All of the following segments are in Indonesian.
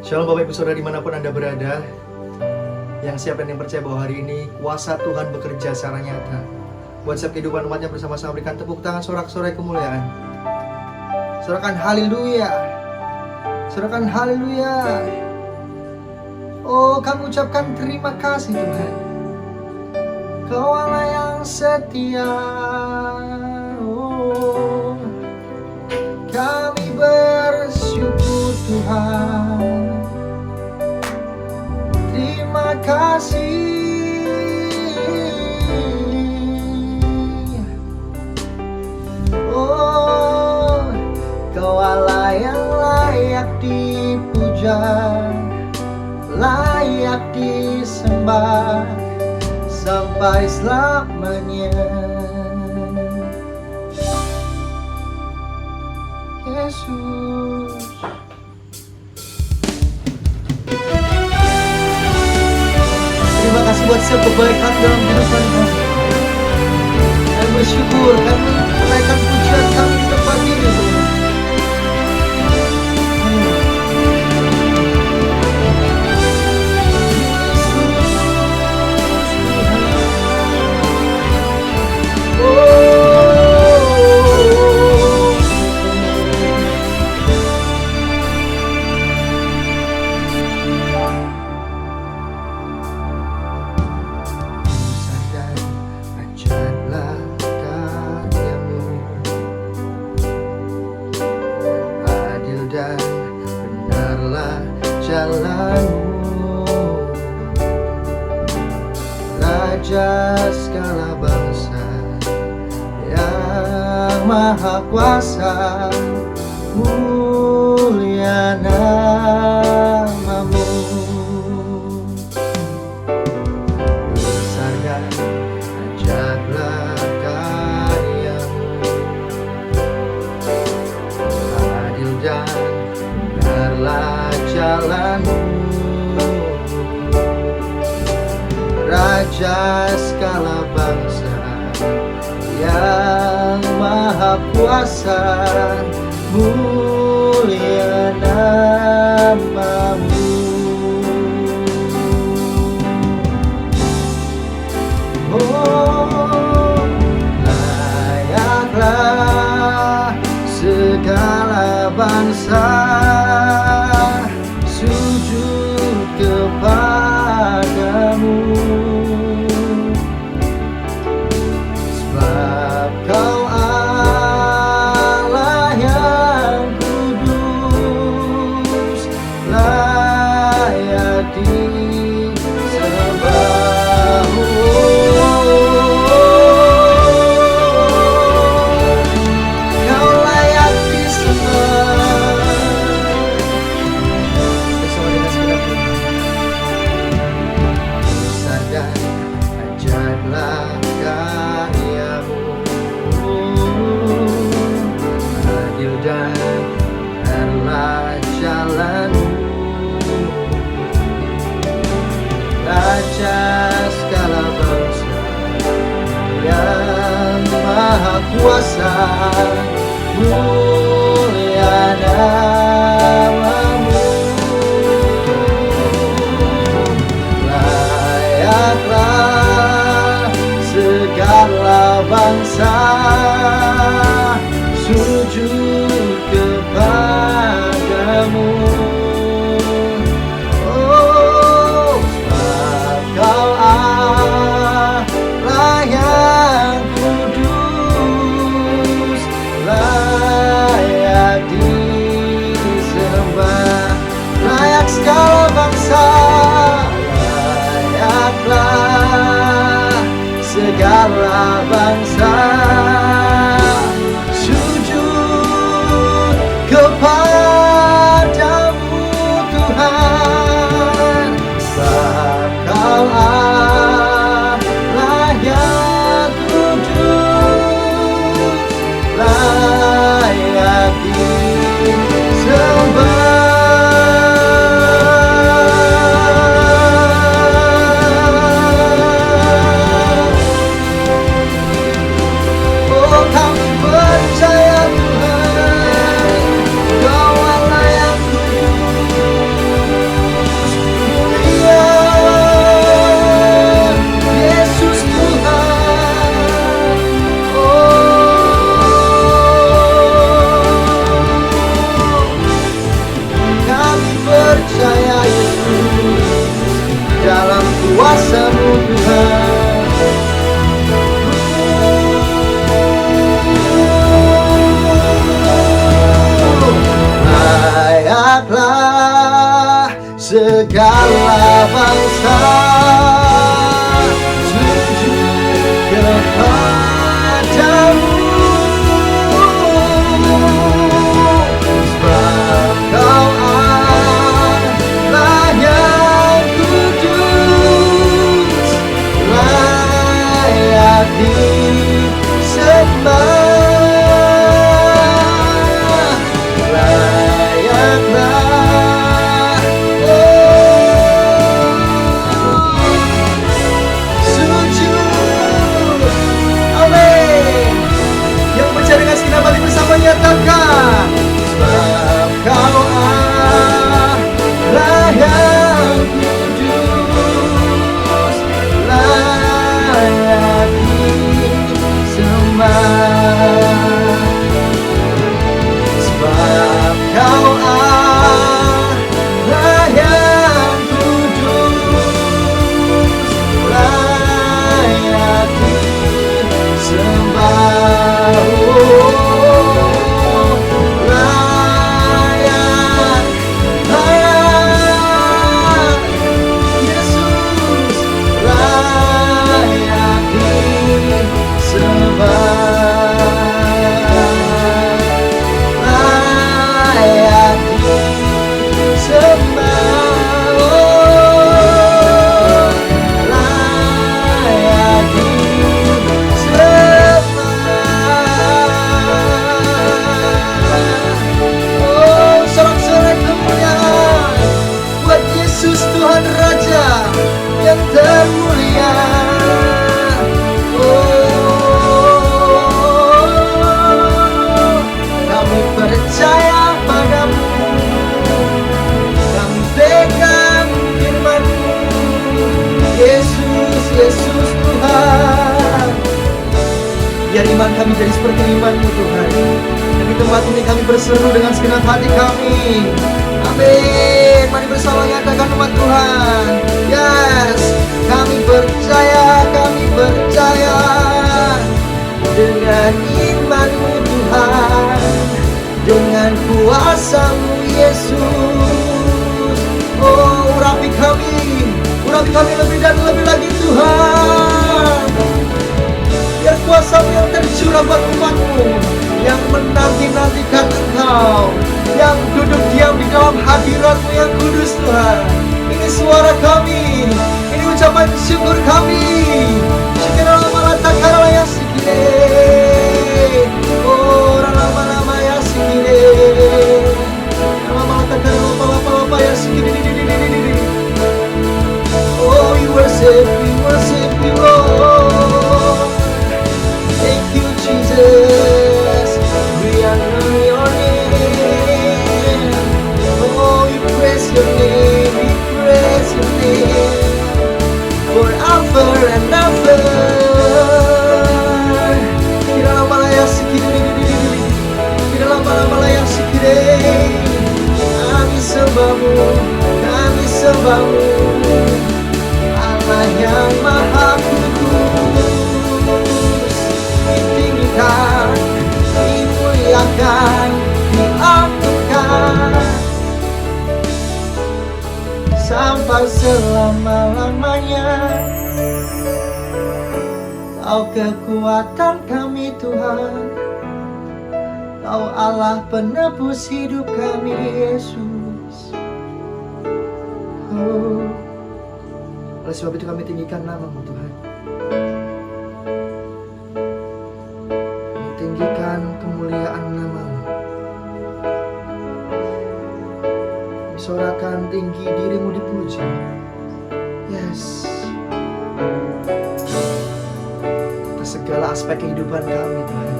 Shalom Bapak Ibu Saudara dimanapun Anda berada, yang siap dan yang percaya bahwa hari ini kuasa Tuhan bekerja secara nyata buat setiap kehidupan umatnya. Bersama-sama berikan tepuk tangan, sorak-sorai kemuliaan. Sorakan haleluya, sorakan haleluya. Oh, kami ucapkan terima kasih Tuhan, Kau Allah yang setia. Oh, kami bersyukur Tuhan, terima kasih. Oh, Kau Allah yang layak dipuja, layak disembah sampai selamanya. Yesus. Terima kasih buat setiap kebaikan dalam kehidupan kami. Kami bersyukur, kami menaikkan pujian kami di tempat ini Tuhan. Raja segala bangsa yang maha kuasa, mulia namamu. Besar dan ajaiblah karyamu, adil dan benarlah jalanmu. Raja segala bangsa yang maha kuasa, mulia namamu. Oh, layaklah segala bangsa sujud kepadamu, sebab Kau Allah yang kudus, layak disembah. Kau layak disembah. Bersama dengan segenap besar dan ajaiblah karyamu, adil dan benarlah jalanmu. Raja segala bangsa yang maha kuasa, mulia namamu. Layaklah segala bangsa sujud kepadamu. Oh, sebab Kau Allah yang kudus, layak disembah. Layak segala bangsa, layaklah segala bangsa kami jadi seperti iman-Mu Tuhan. Dan di tempat ini kami berseru dengan segenap hati kami. Amin. Mari bersama nyatakan umat Tuhan. Yes, kami percaya dengan iman-Mu Tuhan, dengan kuasa-Mu Yesus. Oh, urapi kami lebih dan lebih lagi Tuhan. Biar kuasa-Mu yang tercurah buat umat-Mu yang menanti-nantikan Engkau, yang duduk diam di dalam hadirat-Mu yang kudus Tuhan. Ini suara kami, ini ucapan syukur kami. Oh, lama-lama ya sikire. Oh, we worship you, Lord. Thank you, Jesus. We honor your name. Oh, we praise your name. Forever and ever. Kami sembahmu, Allah yang maha kudus. Ditinggikan, dimuliakan, diagungkan sampai selama-lamanya. Kau kekuatan kami Tuhan, Kau Allah penebus hidup kami Yesus. Oh, oleh sebab itu kami tinggikan nama-Mu Tuhan. Kami tinggikan kemuliaan nama-Mu. Kami sorakan tinggi diri-Mu dipuji. Yes, atas segala aspek kehidupan kami Tuhan.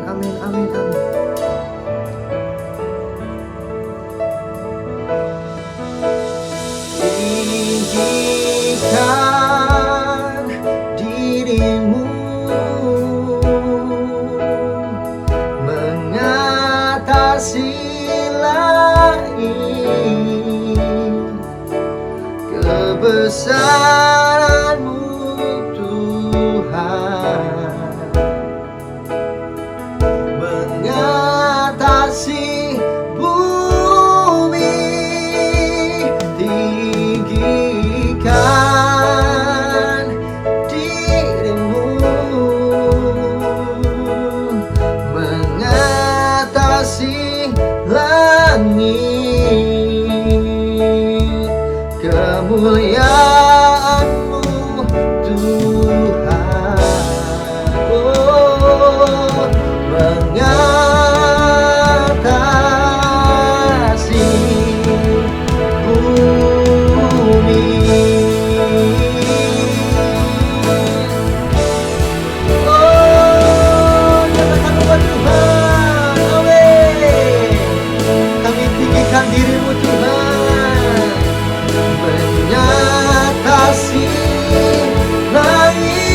Amin. Tinggikan diri-Mu mengatasi langit, kebesaran-Mu Tuhan mengatasi bumi. Tinggikan diri-Mu mengatasi langit, kemuliaan-Mu Tuhan. Oh, mengatasi bumi. Oh, nyatakan umat Tuhan. Amin. Kami tinggikan diri-Mu Tuhan, mengatasi langit,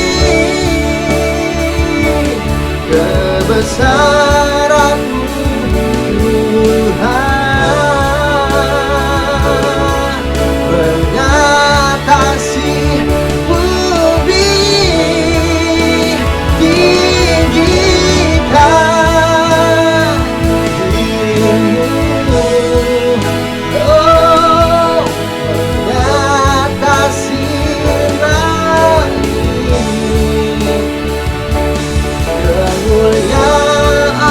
kebesaran-Mu Tuhan mengatasi bumi. Tinggikan diri-Mu, oh, mengatasi langit, kemuliaan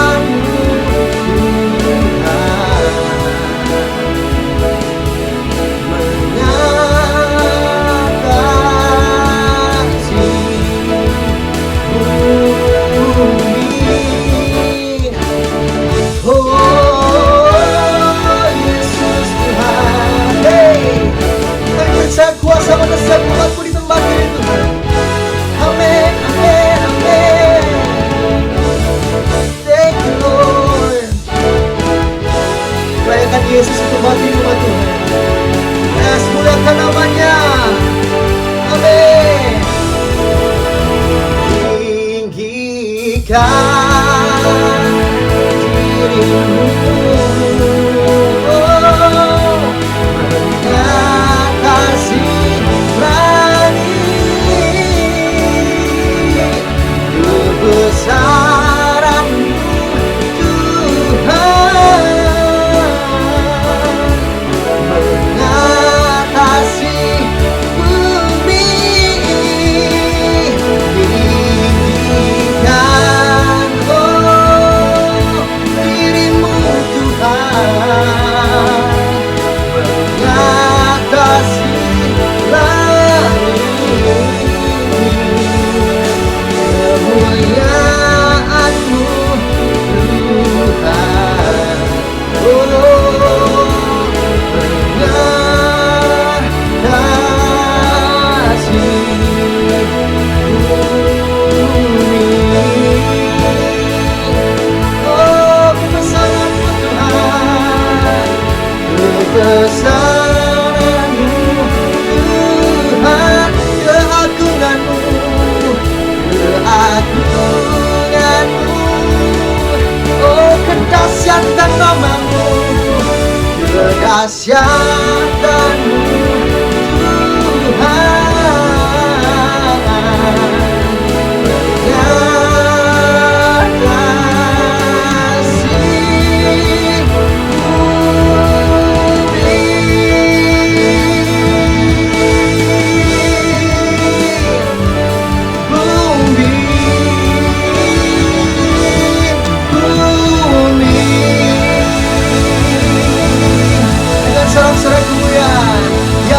dirimu, mengatasi langit, kebesaran-Mu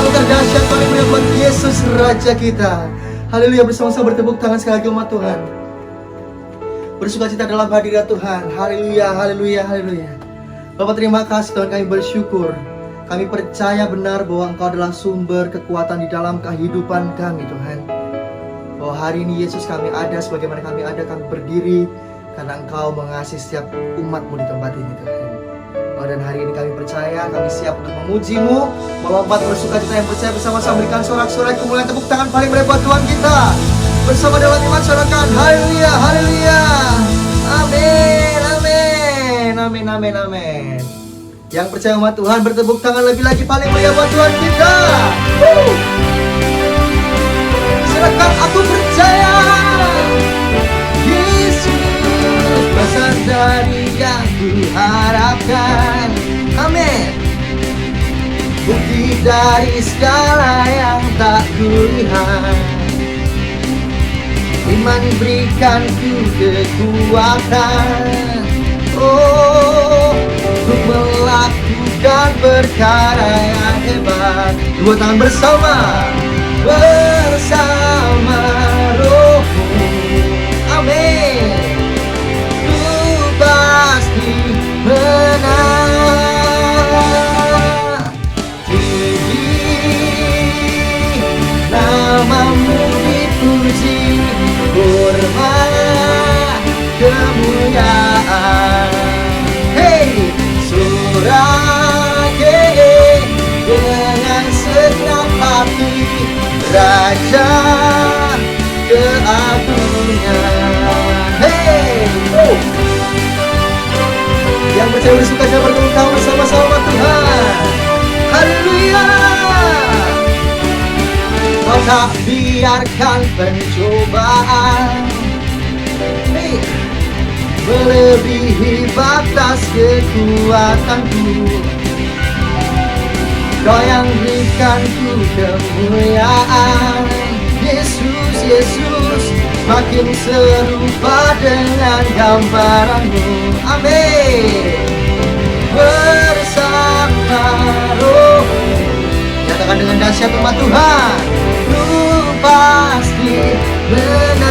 kedahsyatan-Mu Yesus Raja kita. Haleluya, bersama-sama bertepuk tangan sekali lagi umat Tuhan. Bersukacita dalam hadirat Tuhan. Haleluya, haleluya, haleluya. Bapak terima kasih Tuhan, kami bersyukur. Kami percaya benar bahwa Engkau adalah sumber kekuatan di dalam kehidupan kami Tuhan. Bahwa hari ini Yesus kami ada, sebagaimana kami ada, kami berdiri karena Engkau mengasihi setiap umat-Mu di tempat ini Tuhan. Dan hari ini kami percaya, kami siap untuk memuji-Mu, melompat bersukacita yang percaya bersama-sama berikan sorak-sorai kemuliaan, tepuk tangan paling meriah buat Tuhan kita. Bersama dalam iman sorakan, haleluya, haleluya. Amin, amin, amin, amin, amin. Yang percaya umat Tuhan bertepuk tangan lebih lagi paling meriah buat Tuhan kita. Silakan, aku percaya Yesus besar dari yang kuharapkan. Amin. Bukti dari segala yang tak kulihat, iman berikan ku kekuatan, untuk melakukan perkara yang hebat. Dua tangan bersama, bersama Roh-Mu. Amin. Pasti menang. Tinggi nama-Mu dipuji, hormat kemuliaan. Hey, sorakan dengan segenap hati, Raja keagungan. Hey, yang percaya bersukacita bertepuk tangan bersama-sama Tuhan. Haleluya. Kau tak biarkan pencobaan melebihi batas kekuatanku. Kau yang berikan ku kemuliaan. Yesus, Yesus, makin serupa dengan gambaran-Mu. Amin. Bersama Roh-Mu, nyatakan dengan dahsyat umat Tuhan, Ku pasti menang.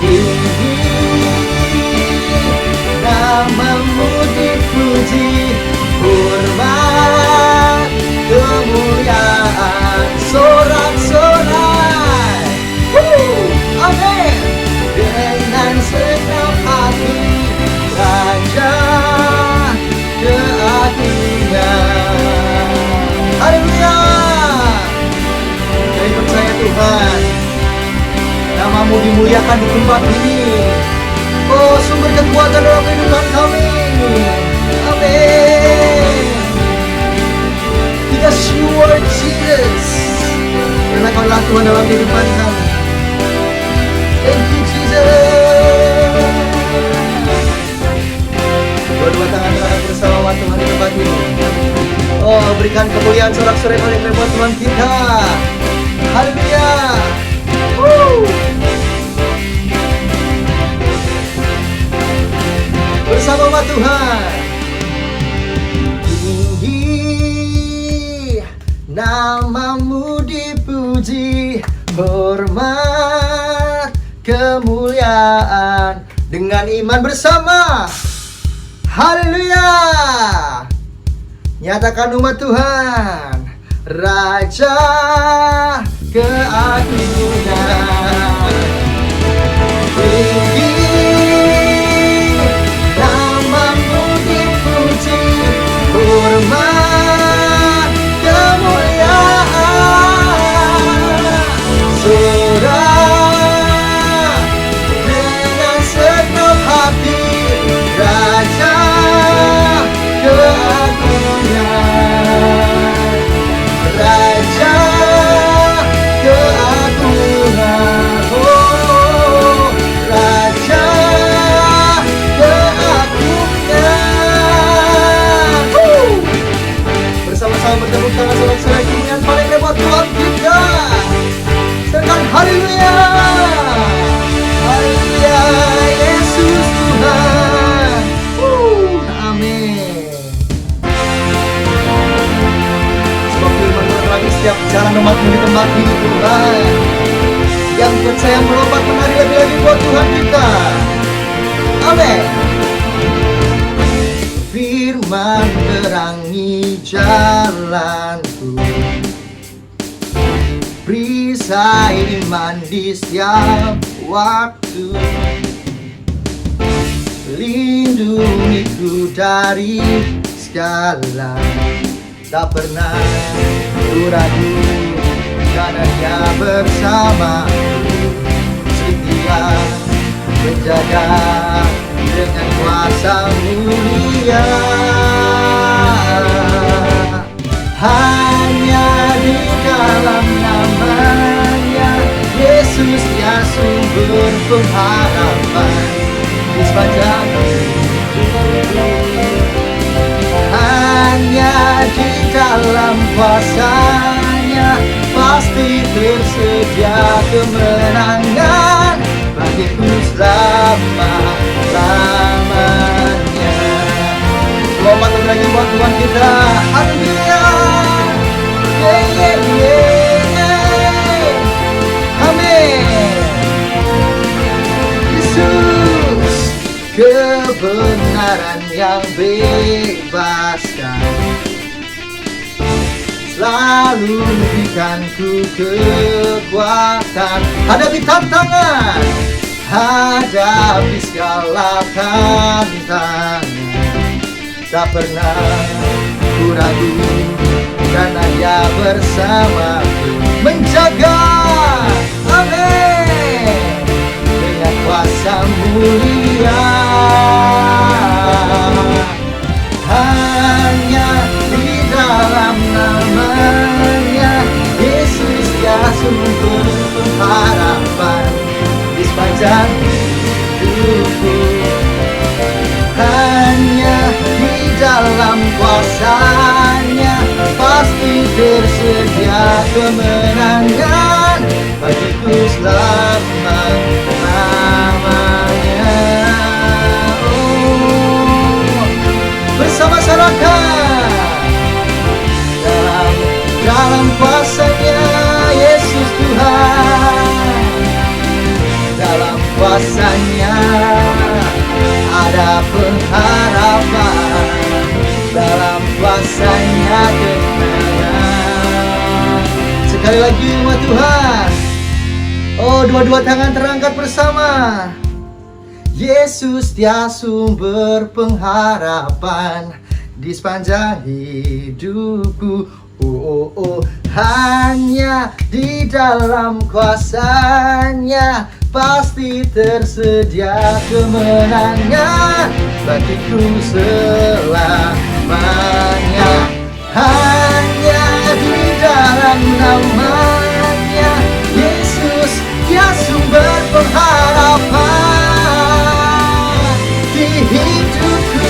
Tinggi nama-Mu dipuji, hormat kemuliaan. Sorak-sorai, amin. Dengan segenap hati, Raja keagungan. Haleluya. Kami percaya Tuhan, dimuliakan di tempat ini. Oh, sumber kekuatan dalam kehidupan kami. Amin. Because you are Jesus. Karena Kau adalah Tuhan dalam kehidupan kami. Thank you Jesus. Dua-dua tangan terangkat bersama Tuhan di tempat ini. Oh, berikan kemuliaan sorak-sorai paling buat Tuhan kita. Haleluya. Bersama umat Tuhan. Tinggi namamu dipuji, hormat kemuliaan dengan iman bersama. Haleluya. Nyatakan umat Tuhan, Raja keagungan. Tinggi namamu dipuji, hormat kemuliaan. Sorak dengan segenap hati, Raja keagungan. Raja keagungan. Oh, Raja keagungan. Bersama-sama bertepuk tangan sorak-sorai kemuliaan paling hebat Tuhan kita. Serkan haleluya. Haleluya, Yesus Tuhan. Amin. Sebab firman Tuhan lagi setiap jalan umatmu di tempat ini Tuhan. Yang percaya melompat menari lebih-lebih buat Tuhan kita. Amin. Firman terangi jalanku, perisai iman di setiap waktu. Lindungiku dari segala, tak pernah ku ragu, karena Dia bersamaku. Setia menjaga dengan kuasa mulia. Hanya di dalam namanya Yesus Dia sumber pengharapan di sepanjang hidupku. Hanya di dalam kuasa-Nya pasti tersedia kemenangan bagiku selama-lamanya. Lompat lagi buat Tuhan kita. Haleluya. Amin. Yesus, kebenaran yang bebaskan, selalu berikanku kekuatan hadapi tantangan, hadapi segala tantangan. Tak pernah ku ragu, karena Dia bersamaku, menjaga, amin, dengan kuasa mulia. Hanya di dalam namanya Yesus Dia sumber pengharapan di sepanjang hidupku. Hanya di dalam kuasa-Nya pasti tersedia kemenangan bagiku selama-lamanya. Oh, bersama masyarakat dalam kuasa-Nya Yesus Tuhan. Dalam kuasa-Nya ada pengharapan, dalam kuasa-Nya kemenangan. Sekali lagi umat Tuhan, oh, dua-dua tangan terangkat bersama. Yesus Dia sumber pengharapan di sepanjang hidupku. Oh, oh, oh. Hanya di dalam kuasa-Nya pasti tersedia kemenangan bagiku selamanya. Hanya di dalam namanya Yesus, Dia sumber pengharapan di hidupku.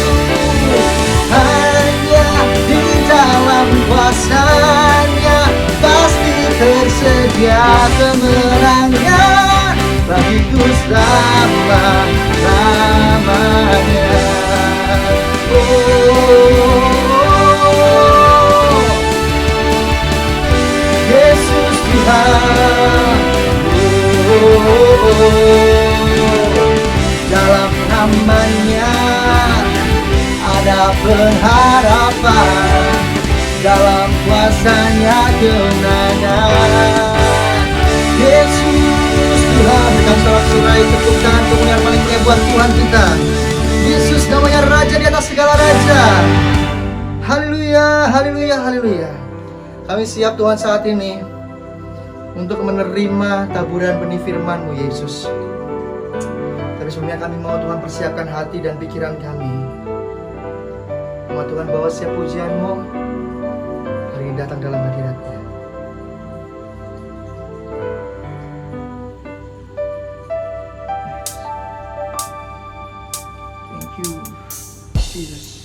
Hanya di dalam kuasa-Nya pasti tersedia kemenangan bagiku selama-lamanya. Yesus Tuhan, dalam namanya ada pengharapan, dalam kuasa-Nya kemenangan. Yesus Tuhan, dan sorak-sorai tepuk tangan kemuliaan paling mulia buat Tuhan kita. Yesus namanya Raja di atas segala raja. Haleluya, haleluya, haleluya. Kami siap Tuhan saat ini untuk menerima taburan benih firman-Mu Yesus. Tapi sebelumnya kami mau Tuhan persiapkan hati dan pikiran kami. Mau Tuhan bawa setiap pujian-Mu hari ini datang dalam hadirat-Nya. Thank you, Jesus.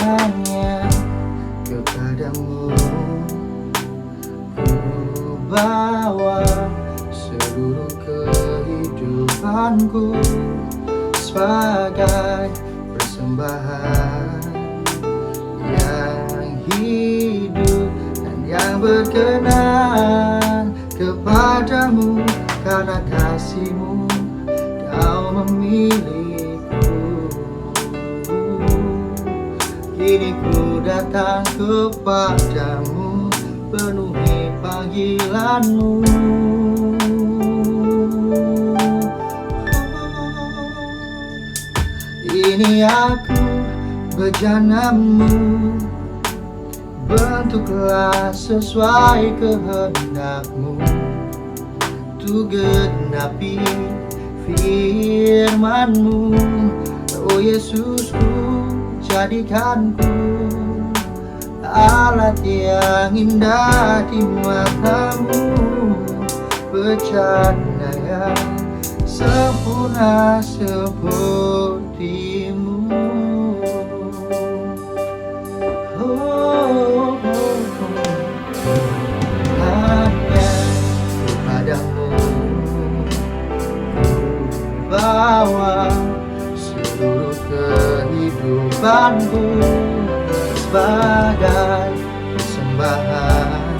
Hanya kepadamu ku bawa seluruh kehidupanku sebagai persembahan yang hidup dan yang berkenan kepadamu. Karena kasih-Mu Kau memilihku. Kini ku datang kepadamu, penuhi panggilan-Mu. Ini aku bejana-Mu, bentuklah sesuai kehendak-Mu. Tu genapi firman-Mu, oh Yesusku, jadikanku alat yang indah di mata-Mu, bejana yang sempurna seperti-Mu. Oh, hanya kepadamu bawa seluruh kehidupanku sebagai persembahan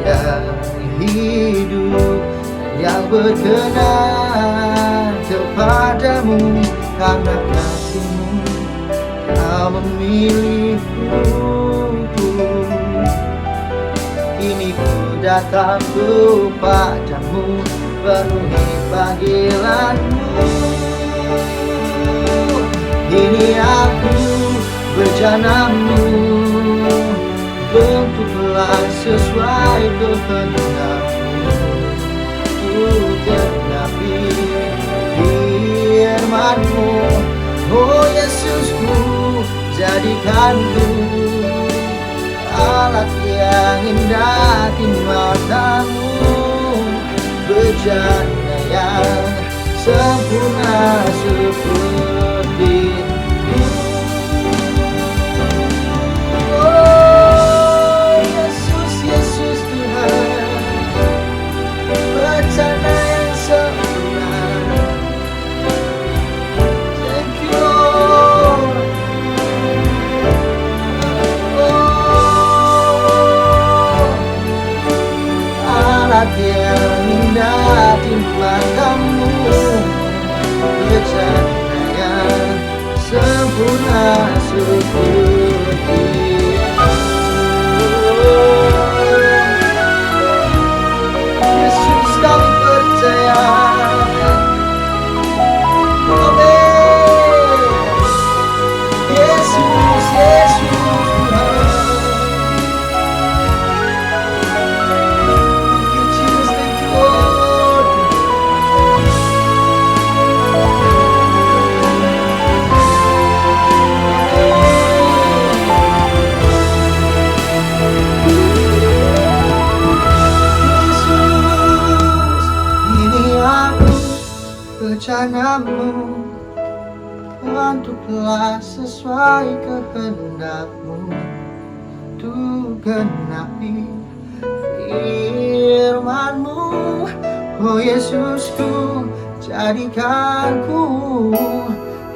yang hidup, yang berkenan kepadamu. Karena kasih-Mu Kau memilihku. Kini ku datang kepadamu, penuhi panggilan-Mu. Ini aku bejana-Mu, bentuklah sesuai kehendak-Mu. Ku genapi firman-Mu, oh Yesusku, jadikanku alat yang indah di mata-Mu, bejana yang sempurna seperti-Mu. Oh Yesus, Yesus Tuhan, bejana yang sempurna. Thank you Lord. Oh Alat yang indah di matamu, bercahaya sempurna seperti Yesus, kami percaya. Amin. Yesus, Yesus Tuhan. Thank you Jesus, thank you Lord. Yesus, ini aku rencanamu, bantulah sesuai kehendakmu, untuk genapi firman-Mu. Oh Yesusku, jadikanku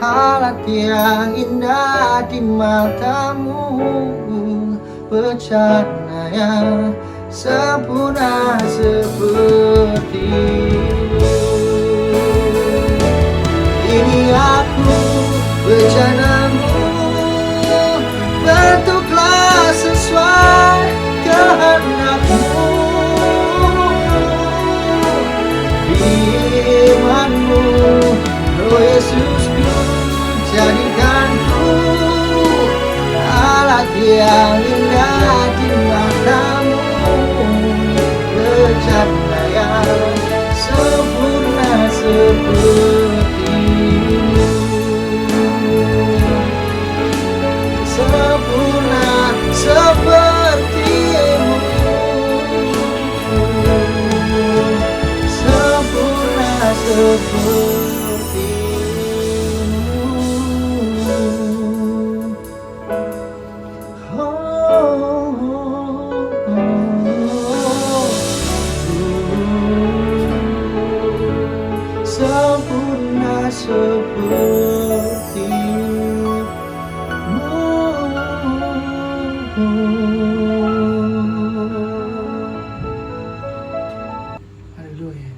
alat yang indah di matamu, bercahaya sempurna seperti-Mu. Ini aku rencanamu, bentuklah sesuai kehendak-Mu. Firman-Mu, oh Yesusku, jadikanku alat yang indah di matamu, bercahaya sempurna seperti-Mu. Sempurna seperti-Mu, sempurna seperti-Mu. Oh, sempurna seperti-Mu. Haleluya.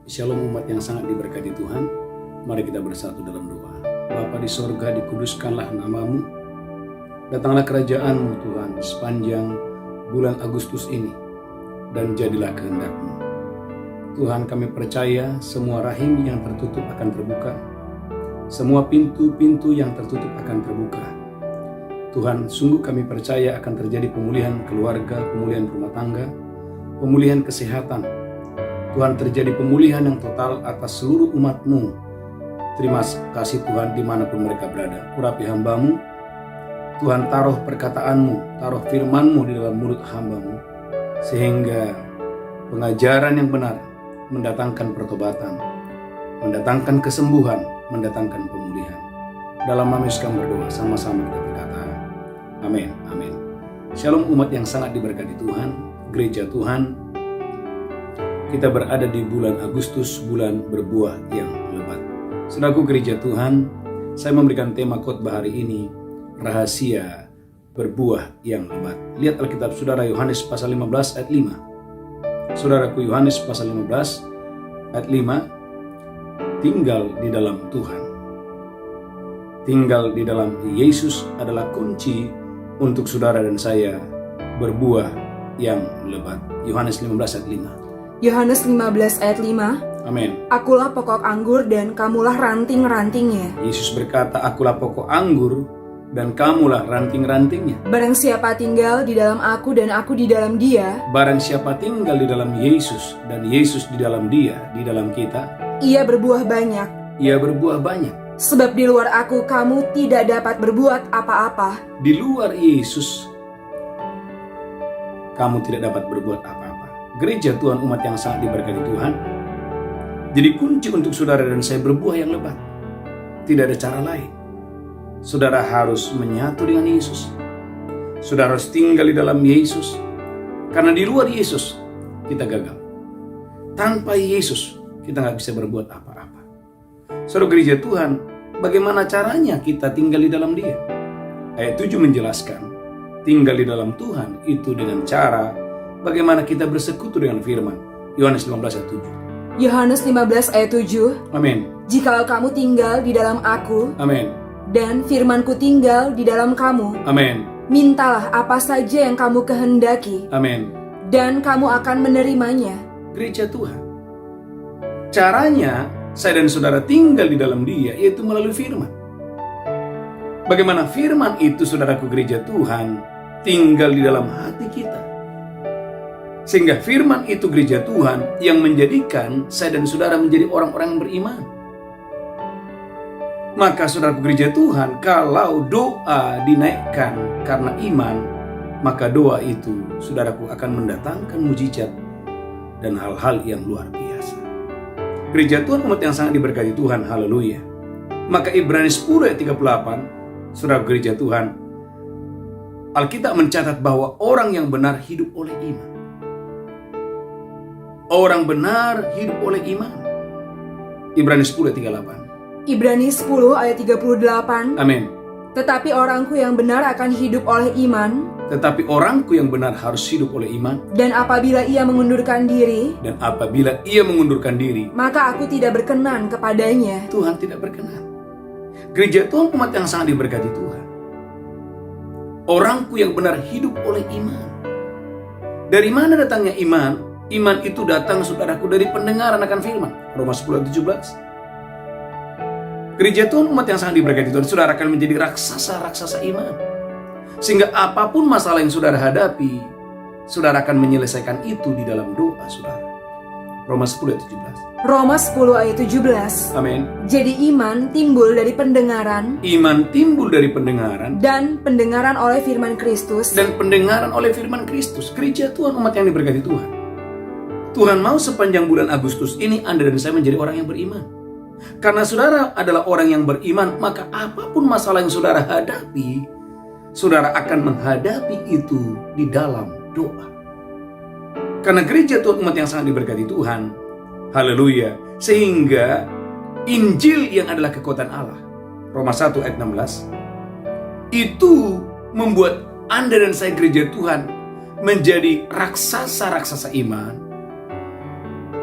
Shalom umat yang sangat diberkati Tuhan. Mari kita bersatu dalam doa. Bapa di sorga, dikuduskanlah nama-Mu. Datanglah kerajaan-Mu Tuhan sepanjang bulan Agustus ini, dan jadilah kehendak-Mu. Tuhan, kami percaya semua rahim yang tertutup akan terbuka. Semua pintu-pintu yang tertutup akan terbuka. Tuhan, sungguh kami percaya akan terjadi pemulihan keluarga, pemulihan rumah tangga, pemulihan kesehatan. Tuhan, terjadi pemulihan yang total atas seluruh umat-Mu. Terima kasih Tuhan dimanapun mereka berada. Urapi hamba-Mu. Tuhan, taruh perkataan-Mu, taruh firman-Mu di dalam mulut hamba-Mu, sehingga pengajaran yang benar mendatangkan pertobatan, mendatangkan kesembuhan, mendatangkan pemulihan. Dalam nama Yesus kami berdoa, sama-sama kita berkata, amin, amin. Shalom umat yang sangat diberkati Tuhan, gereja Tuhan. Kita berada di bulan Agustus, bulan berbuah yang lebat. Saudaraku gereja Tuhan, saya memberikan tema khotbah hari ini, rahasia berbuah yang lebat. Lihat Alkitab saudara, Yohanes pasal 15 ayat 5. Saudaraku, Yohanes pasal 15 ayat 5, tinggal di dalam Tuhan. Tinggal di dalam Yesus adalah kunci untuk saudara dan saya berbuah yang lebat. Yohanes 15 ayat 5. Yohanes 15 ayat 5. Amin. Akulah pokok anggur dan kamulah ranting-rantingnya. Yesus berkata, akulah pokok anggur dan kamulah ranting-rantingnya. Barang siapa tinggal di dalam aku dan aku di dalam dia, Barang siapa tinggal di dalam Yesus dan Yesus di dalam dia, di dalam kita, ia berbuah banyak. ia berbuah banyak. Sebab di luar aku kamu tidak dapat berbuat apa-apa. Di luar Yesus, kamu tidak dapat berbuat apa-apa. Gereja Tuhan, umat yang sangat diberkati Tuhan, jadi kunci untuk saudara dan saya berbuah yang lebat. Tidak ada cara lain. Saudara harus menyatu dengan Yesus. Saudara harus tinggal di dalam Yesus. Karena di luar Yesus, kita gagal. Tanpa Yesus, kita nggak bisa berbuat apa-apa. Saudara gereja Tuhan, bagaimana caranya kita tinggal di dalam Dia? Ayat 7 menjelaskan, tinggal di dalam Tuhan itu dengan cara bagaimana kita bersekutu dengan firman. Yohanes 15 ayat 7. Yohanes 15 ayat 7. Amin. Jikalau kamu tinggal di dalam aku, Amin. dan firmanku tinggal di dalam kamu, Amin. mintalah apa saja yang kamu kehendaki, Amin. dan kamu akan menerimanya. Gereja Tuhan, caranya saya dan saudara tinggal di dalam Dia yaitu melalui firman. Bagaimana firman itu, saudaraku gereja Tuhan, tinggal di dalam hati kita. Sehingga firman itu, gereja Tuhan, yang menjadikan saya dan saudara menjadi orang-orang yang beriman. Maka saudaraku gereja Tuhan, kalau doa dinaikkan karena iman, maka doa itu, saudaraku, akan mendatangkan mujizat dan hal-hal yang luar biasa. Gereja Tuhan, umat yang sangat diberkati Tuhan, haleluya. Maka Ibrani 10 ayat 38, saudara gereja Tuhan, Alkitab mencatat bahwa orang yang benar hidup oleh iman. Orang benar hidup oleh iman. Ibrani 10 ayat 38. Ibrani 10 ayat 38. Amin. Tetapi orangku yang benar akan hidup oleh iman, Tetapi orangku yang benar harus hidup oleh iman. dan apabila ia mengundurkan diri, Dan apabila ia mengundurkan diri, maka aku tidak berkenan kepadanya. Tuhan tidak berkenan. Gereja Tuhan, umat yang sangat diberkati Tuhan, orangku yang benar hidup oleh iman. Dari mana datangnya iman? Iman itu datang, saudaraku, dari pendengaran akan firman. Roma 10 ayat 17. Gereja Tuhan, umat yang sangat diberkati Tuhan, saudara akan menjadi raksasa-raksasa iman. Sehingga apapun masalah yang saudara hadapi, saudara akan menyelesaikan itu di dalam doa saudara. Roma 10 ayat 17. Roma 10 ayat 17. Amin. Jadi iman timbul dari pendengaran, Iman timbul dari pendengaran, dan pendengaran oleh firman Kristus. dan pendengaran oleh firman Kristus. Gereja Tuhan, umat yang diberkati Tuhan, Tuhan mau sepanjang bulan Agustus ini Anda dan saya menjadi orang yang beriman. Karena saudara adalah orang yang beriman, maka apapun masalah yang saudara hadapi, saudara akan menghadapi itu di dalam doa. Karena gereja Tuhan, umat yang sangat diberkati Tuhan, haleluya, sehingga Injil yang adalah kekuatan Allah, Roma 1 ayat 16, itu membuat Anda dan saya, gereja Tuhan, menjadi raksasa-raksasa iman.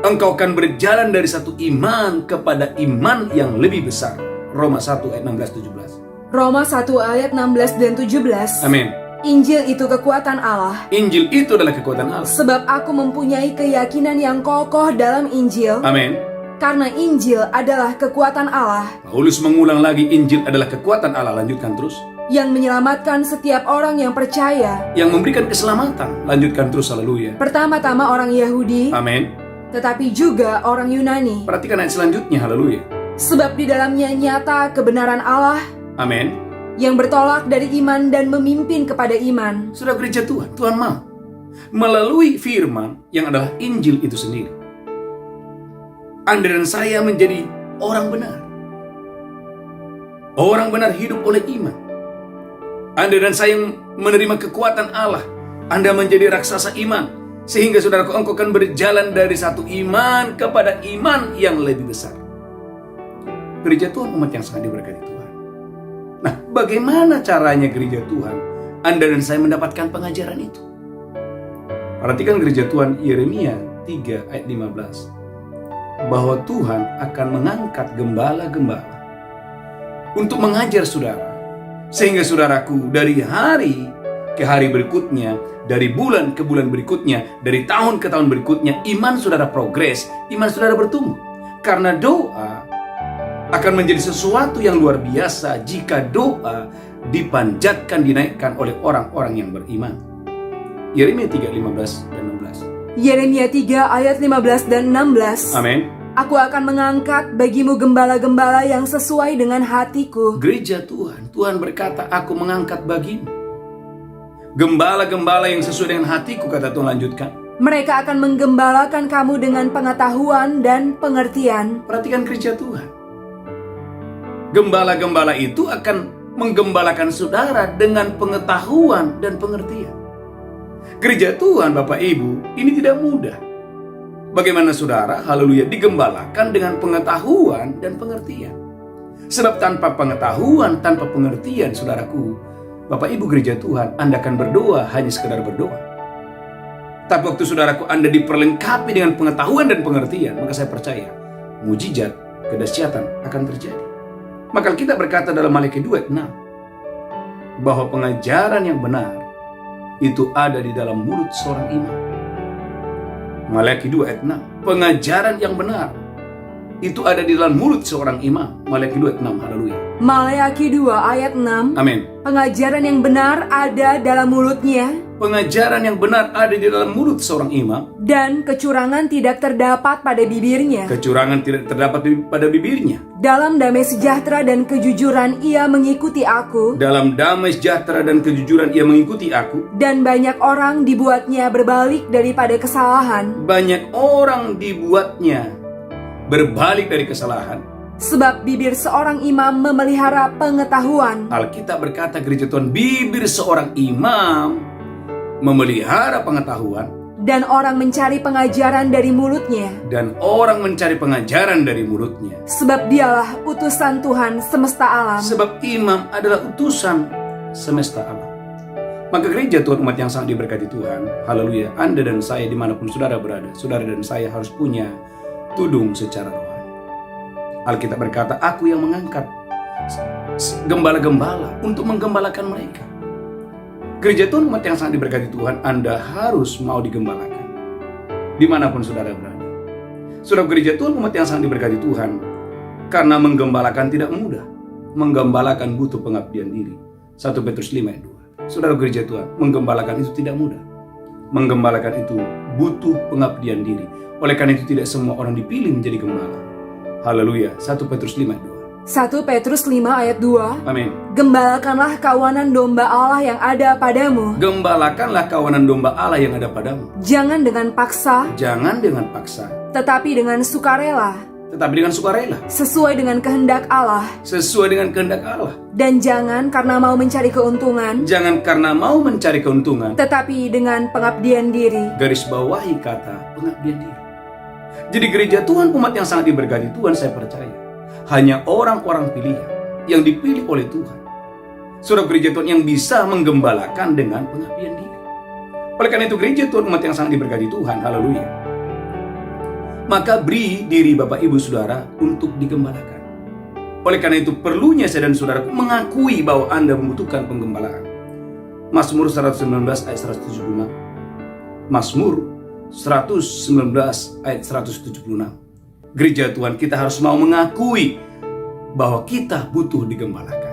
Engkau akan berjalan dari satu iman kepada iman yang lebih besar. Roma 1 ayat 16-17. Roma 1 ayat 16 dan 17. Amin. Injil itu kekuatan Allah. Injil itu adalah kekuatan Allah. Sebab aku mempunyai keyakinan yang kokoh dalam Injil. Amin. Karena Injil adalah kekuatan Allah Paulus mengulang lagi, Injil adalah kekuatan Allah. Lanjutkan terus. yang menyelamatkan setiap orang yang percaya. Yang memberikan keselamatan. Lanjutkan terus, haleluya. Pertama-tama orang Yahudi, Amin. tetapi juga orang Yunani. Perhatikan ayat selanjutnya, haleluya. Sebab di dalamnya nyata kebenaran Allah Amin. yang bertolak dari iman dan memimpin kepada iman. Sudah gereja Tuhan, Tuhan mau melalui firman yang adalah Injil itu sendiri, Anda dan saya menjadi orang benar. Orang benar hidup oleh iman. Anda dan saya menerima kekuatan Allah. Anda menjadi raksasa iman. Sehingga saudaraku, engkau akan berjalan dari satu iman kepada iman yang lebih besar. Gereja Tuhan, umat yang sangat diberkati Tuhan. Nah, bagaimana caranya gereja Tuhan, Anda dan saya mendapatkan pengajaran itu? Perhatikan gereja Tuhan, Yeremia 3 ayat 15. Bahwa Tuhan akan mengangkat gembala-gembala untuk mengajar saudara. Sehingga saudaraku, dari hari ke hari berikutnya, dari bulan ke bulan berikutnya, dari tahun ke tahun berikutnya, iman saudara progres, iman saudara bertumbuh. Karena doa akan menjadi sesuatu yang luar biasa jika doa dipanjatkan, dinaikkan oleh orang-orang yang beriman. Yeremia 3, 15 dan 16. Yeremia 3 ayat 15 dan 16. Amin. Aku akan mengangkat bagimu gembala-gembala yang sesuai dengan hatiku. Gereja Tuhan, Tuhan berkata, aku mengangkat bagimu gembala-gembala yang sesuai dengan hatiku, kata Tuhan. Lanjutkan. Mereka akan menggembalakan kamu dengan pengetahuan dan pengertian. Perhatikan gereja Tuhan. Gembala-gembala itu akan menggembalakan saudara dengan pengetahuan dan pengertian. Gereja Tuhan, Bapak Ibu, ini tidak mudah. Bagaimana saudara, haleluya, digembalakan dengan pengetahuan dan pengertian. Sebab tanpa pengetahuan, tanpa pengertian, saudaraku, Bapak Ibu gereja Tuhan, Anda akan berdoa hanya sekedar berdoa. Tapi waktu saudaraku Anda diperlengkapi dengan pengetahuan dan pengertian, maka saya percaya mujizat, kedahsyatan akan terjadi. Maka kita berkata dalam Maliaki 2 ayat 6 bahwa pengajaran yang benar itu ada di dalam mulut seorang imam. Maliaki 2 ayat 6, pengajaran yang benar itu ada di dalam mulut seorang imam. Maliaki 2 ayat 6, haleluya. Maleakhi 2 ayat 6. Amin. Pengajaran yang benar ada dalam mulutnya, Pengajaran yang benar ada di dalam mulut seorang imam, dan kecurangan tidak terdapat pada bibirnya. kecurangan tidak terdapat pada bibirnya. Dalam damai sejahtera dan kejujuran ia mengikuti aku, Dalam damai sejahtera dan kejujuran ia mengikuti aku. dan banyak orang dibuatnya berbalik daripada kesalahan. Banyak orang dibuatnya berbalik dari kesalahan. Sebab bibir seorang imam memelihara pengetahuan, Alkitab berkata, gereja Tuhan, bibir seorang imam memelihara pengetahuan, dan orang mencari pengajaran dari mulutnya. dan orang mencari pengajaran dari mulutnya. Sebab dialah utusan Tuhan semesta alam. Sebab imam adalah utusan semesta alam. Maka gereja Tuhan, umat yang sangat diberkati Tuhan, haleluya, Anda dan saya dimanapun saudara berada, saudara dan saya harus punya tudung secara rohani. Alkitab berkata, aku yang mengangkat gembala-gembala untuk menggembalakan mereka. Gereja Tuhan, umat yang sangat diberkati Tuhan, Anda harus mau digembalakan dimanapun saudara berada. Saudara, gereja Tuhan, umat yang sangat diberkati Tuhan, karena menggembalakan tidak mudah. Menggembalakan butuh pengabdian diri. 1 Petrus 5 ayat 2. Saudara, gereja Tuhan, menggembalakan itu tidak mudah. Menggembalakan itu butuh pengabdian diri. Oleh karena itu tidak semua orang dipilih menjadi gembala. Haleluya. 1 Petrus 5 ayat 2. 1 Petrus 5 ayat 2. Amin. Gembalakanlah kawanan domba Allah yang ada padamu. Gembalakanlah kawanan domba Allah yang ada padamu. Jangan dengan paksa, Jangan dengan paksa, tetapi dengan sukarela, tetapi dengan sukarela, sesuai dengan kehendak Allah. sesuai dengan kehendak Allah. Dan jangan karena mau mencari keuntungan, Jangan karena mau mencari keuntungan, tetapi dengan pengabdian diri. garis bawahi kata pengabdian diri. Jadi gereja Tuhan, umat yang sangat diberkati Tuhan, saya percaya hanya orang-orang pilihan yang dipilih oleh Tuhan. Saudara, gereja Tuhan yang bisa menggembalakan dengan pengabdian diri. Oleh karena itu gereja Tuhan, umat yang sangat diberkati Tuhan, haleluya, maka beri diri Bapak Ibu Saudara untuk digembalakan. Oleh karena itu perlunya saya dan saudaraku mengakui bahwa Anda membutuhkan penggembalaan. Mazmur 119 ayat 176. Mazmur 119 ayat 176. Gereja Tuhan, kita harus mau mengakui bahwa kita butuh digembalakan.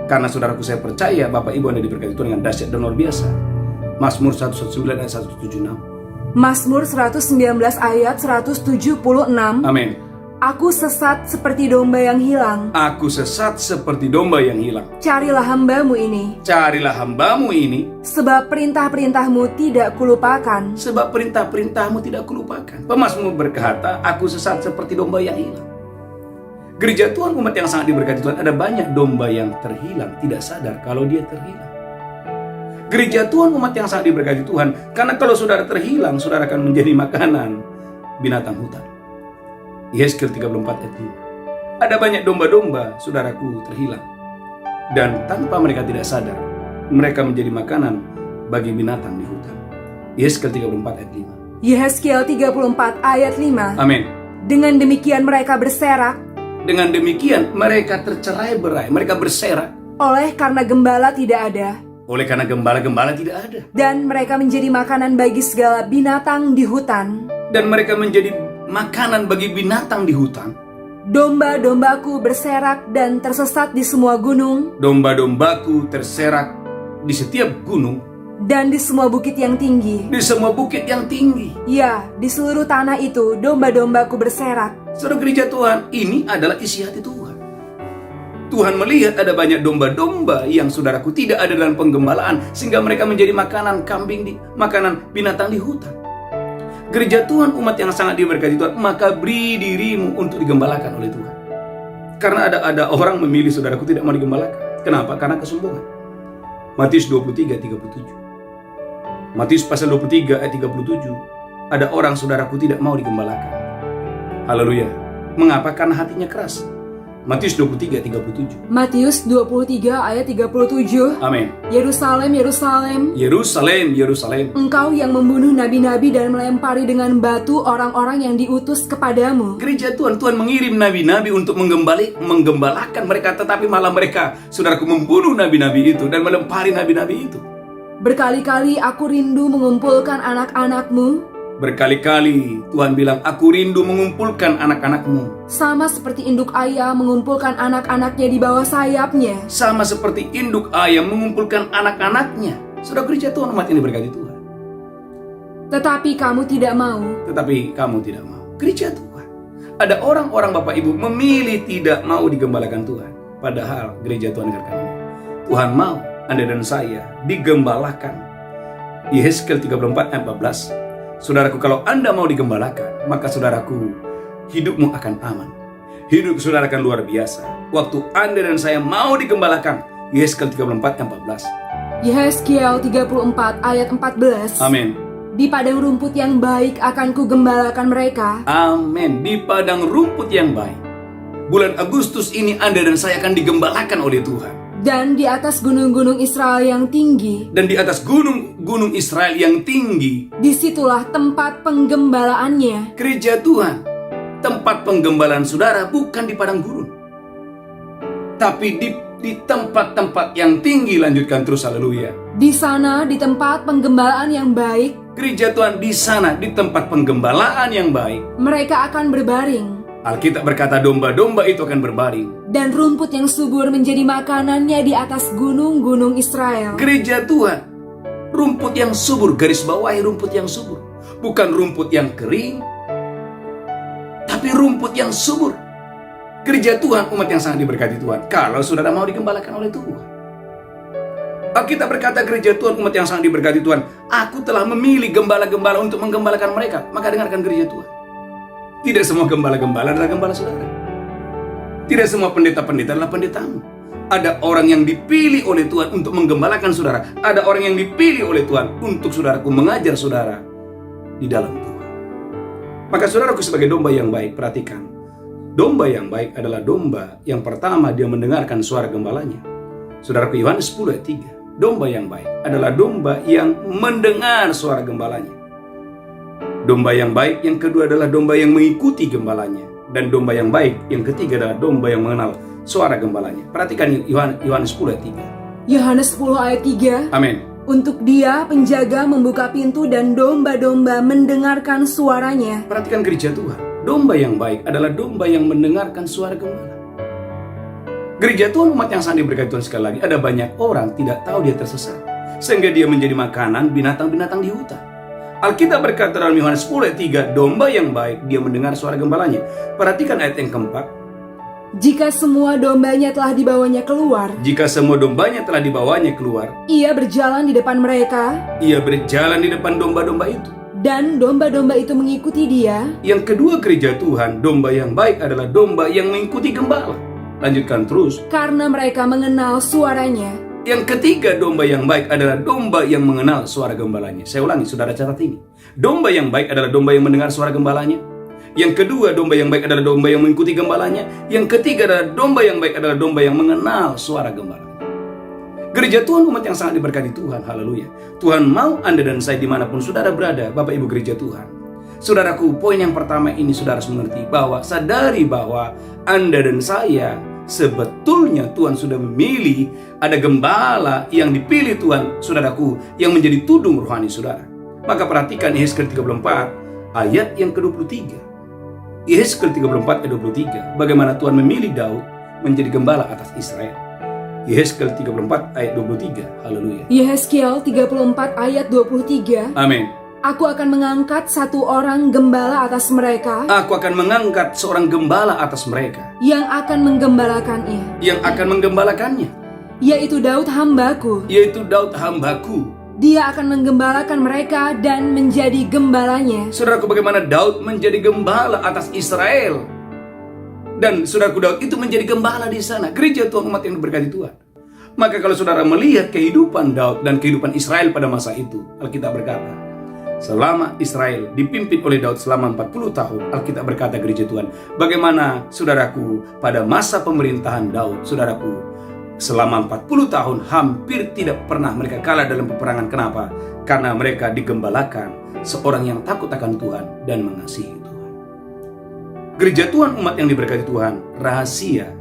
Karena saudaraku, saya percaya Bapak Ibu Anda diberkati Tuhan dengan dahsyat dan luar biasa. Mazmur 119 ayat 176. Mazmur 119 ayat 176. Amin. Aku sesat seperti domba yang hilang. Aku sesat seperti domba yang hilang. Carilah hambamu ini, Carilah hambamu ini, sebab perintah-perintahmu tidak kulupakan. sebab perintah-perintahmu tidak kulupakan. Pemazmur berkata, aku sesat seperti domba yang hilang. Gereja Tuhan, umat yang sangat diberkati Tuhan, ada banyak domba yang terhilang, tidak sadar kalau dia terhilang. Gereja Tuhan, umat yang sangat diberkati Tuhan, karena kalau saudara terhilang, saudara akan menjadi makanan binatang hutan. Yeskel 34 ayat 5. Ada banyak domba-domba, saudaraku, terhilang. Dan tanpa mereka tidak sadar, mereka menjadi makanan bagi binatang di hutan. Yeskel 34 ayat 5. Yehezkiel 34 ayat 5. Amin. Dengan demikian mereka berserak, Dengan demikian mereka tercerai-berai, mereka berserak. oleh karena gembala tidak ada. Oleh karena gembala-gembala tidak ada. Dan mereka menjadi makanan bagi segala binatang di hutan. Dan mereka menjadi makanan bagi binatang di hutan. Domba-dombaku berserak dan tersesat di semua gunung, Domba-dombaku terserak di setiap gunung, dan di semua bukit yang tinggi. di semua bukit yang tinggi. Ya, di seluruh tanah itu domba-dombaku berserak. Saudara, gereja Tuhan, ini adalah isi hati Tuhan. Tuhan melihat ada banyak domba-domba yang saudaraku tidak ada dalam penggembalaan, sehingga mereka menjadi makanan makanan binatang di hutan. Gereja Tuhan, umat yang sangat diberkati Tuhan, maka beri dirimu untuk digembalakan oleh Tuhan. Karena ada orang memilih saudaraku tidak mau digembalakan. Kenapa? Karena kesombongan. Matius 23:37. Matius pasal 23 ayat 37. Ada orang saudaraku tidak mau digembalakan. Haleluya. Mengapa? Karena hatinya keras. Matius 23:37. Matius 23 ayat 37. Amin. Yerusalem, Yerusalem, Yerusalem, Yerusalem, engkau yang membunuh nabi-nabi dan melempari dengan batu orang-orang yang diutus kepadamu. gereja Tuhan mengirim nabi-nabi untuk menggembalakan mereka, tetapi malah mereka, saudaraku, membunuh nabi-nabi itu dan melempari nabi-nabi itu. Berkali-kali aku rindu mengumpulkan anak-anakmu, Berkali-kali Tuhan bilang, aku rindu mengumpulkan anak-anakmu. sama seperti induk ayam mengumpulkan anak-anaknya di bawah sayapnya. Sama seperti induk ayam mengumpulkan anak-anaknya. Saudara gereja Tuhan, umat ini berkati Tuhan. Tetapi kamu tidak mau. Tetapi kamu tidak mau. Gereja Tuhan, ada orang-orang Bapak Ibu memilih tidak mau digembalakan Tuhan. Padahal gereja Tuhan dengarkan ini. Tuhan mau Anda dan saya digembalakan. Yehezkiel 34 ayat 14. Saudaraku, kalau Anda mau digembalakan, maka saudaraku, hidupmu akan aman. Hidup saudara akan luar biasa. Waktu Anda dan saya mau digembalakan. Yehezkiel 34 ayat 14. Yehezkiel 34 ayat 14. Amin. Di padang rumput yang baik akan kugembalakan mereka. Amin. Di padang rumput yang baik. Bulan Agustus ini Anda dan saya akan digembalakan oleh Tuhan. Dan di atas gunung-gunung Israel yang tinggi, Dan di atas gunung-gunung Israel yang tinggi, disitulah tempat penggembalaannya. gereja Tuhan, tempat penggembalaan saudara bukan di padang gurun, tapi di tempat-tempat yang tinggi. Lanjutkan terus, haleluya. Di sana, di tempat penggembalaan yang baik, Gereja Tuhan di sana, di tempat penggembalaan yang baik. mereka akan berbaring. Alkitab berkata domba-domba itu akan berbaring. Dan rumput yang subur menjadi makanannya di atas gunung-gunung Israel. Gereja Tuhan, rumput yang subur, garis bawahi rumput yang subur. Bukan rumput yang kering, tapi rumput yang subur. Gereja Tuhan, umat yang sangat diberkati Tuhan, kalau saudara mau digembalakan oleh Tuhan. Alkitab berkata, gereja Tuhan, umat yang sangat diberkati Tuhan, aku telah memilih gembala-gembala untuk menggembalakan mereka. Maka dengarkan gereja Tuhan, tidak semua gembala-gembala adalah gembala saudara. Tidak semua pendeta-pendeta adalah pendetamu. Ada orang yang dipilih oleh Tuhan untuk menggembalakan saudara. Ada orang yang dipilih oleh Tuhan untuk saudaraku mengajar saudara di dalam Tuhan. Maka saudaraku, sebagai domba yang baik, perhatikan. Domba yang baik adalah domba yang pertama dia mendengarkan suara gembalanya. Saudaraku, Yohanes 10 ayat 3. Domba yang baik adalah domba yang mendengar suara gembalanya. Domba yang baik yang kedua adalah domba yang mengikuti gembalanya. Dan domba yang baik yang ketiga adalah domba yang mengenal suara gembalanya. Perhatikan Yohanes 10 ayat 3. Yohanes 10 ayat 3. Amin. Untuk dia penjaga membuka pintu dan domba-domba mendengarkan suaranya. Perhatikan gereja Tuhan. Domba yang baik adalah domba yang mendengarkan suara gembala. Gereja Tuhan, umat yang sangat diberkati Tuhan, sekali lagi, ada banyak orang tidak tahu dia tersesat, sehingga dia menjadi makanan binatang-binatang di hutan. Alkitab berkata dalam Yohanes 10 ayat 3, domba yang baik dia mendengar suara gembalanya. Perhatikan ayat yang keempat. Jika semua dombanya telah dibawanya keluar, Jika semua dombanya telah dibawanya keluar, ia berjalan di depan mereka, ia berjalan di depan domba-domba itu. dan domba-domba itu mengikuti dia. Yang kedua, gereja Tuhan, domba yang baik adalah domba yang mengikuti gembala. Lanjutkan terus. Karena mereka mengenal suaranya. Yang ketiga, domba yang baik adalah domba yang mengenal suara gembalanya. Saya ulangi, saudara, catat ini. Domba yang baik adalah domba yang mendengar suara gembalanya. Yang kedua, domba yang baik adalah domba yang mengikuti gembalanya. Yang ketiga adalah domba yang baik adalah domba yang mengenal suara gembalanya. Gereja Tuhan, umat yang sangat diberkati Tuhan, haleluya. Tuhan mau Anda dan saya dimanapun saudara berada, Bapak Ibu gereja Tuhan. Saudaraku, poin yang pertama ini saudara harus mengerti bahwa sadari bahwa Anda dan saya sebetulnya Tuhan sudah memilih, ada gembala yang dipilih Tuhan, saudaraku, yang menjadi tudung rohani saudara. Maka perhatikan Yehezkiel 34 ayat yang ke-23. Yehezkiel 34 ayat 23, bagaimana Tuhan memilih Daud menjadi gembala atas Israel. Yehezkiel 34 ayat 23, haleluya. Yehezkiel 34 ayat 23. Amin. Aku akan mengangkat satu orang gembala atas mereka, Aku akan mengangkat seorang gembala atas mereka, yang akan menggembalakannya, yang akan menggembalakannya, yaitu Daud hambaku. yaitu Daud hambaku. Dia akan menggembalakan mereka dan menjadi gembalanya. Saudaraku, bagaimana Daud menjadi gembala atas Israel. Dan saudaraku, Daud itu menjadi gembala di sana. Gereja Tuhan, umat yang diberkati Tuhan. Maka kalau saudara melihat kehidupan Daud dan kehidupan Israel pada masa itu, Alkitab berkata, selama Israel dipimpin oleh Daud selama 40 tahun, Alkitab berkata gereja Tuhan, bagaimana saudaraku pada masa pemerintahan Daud, saudaraku, selama 40 tahun hampir tidak pernah mereka kalah dalam peperangan. Kenapa? Karena mereka digembalakan seorang yang takut akan Tuhan dan mengasihi Tuhan. Gereja Tuhan, umat yang diberkati Tuhan, rahasia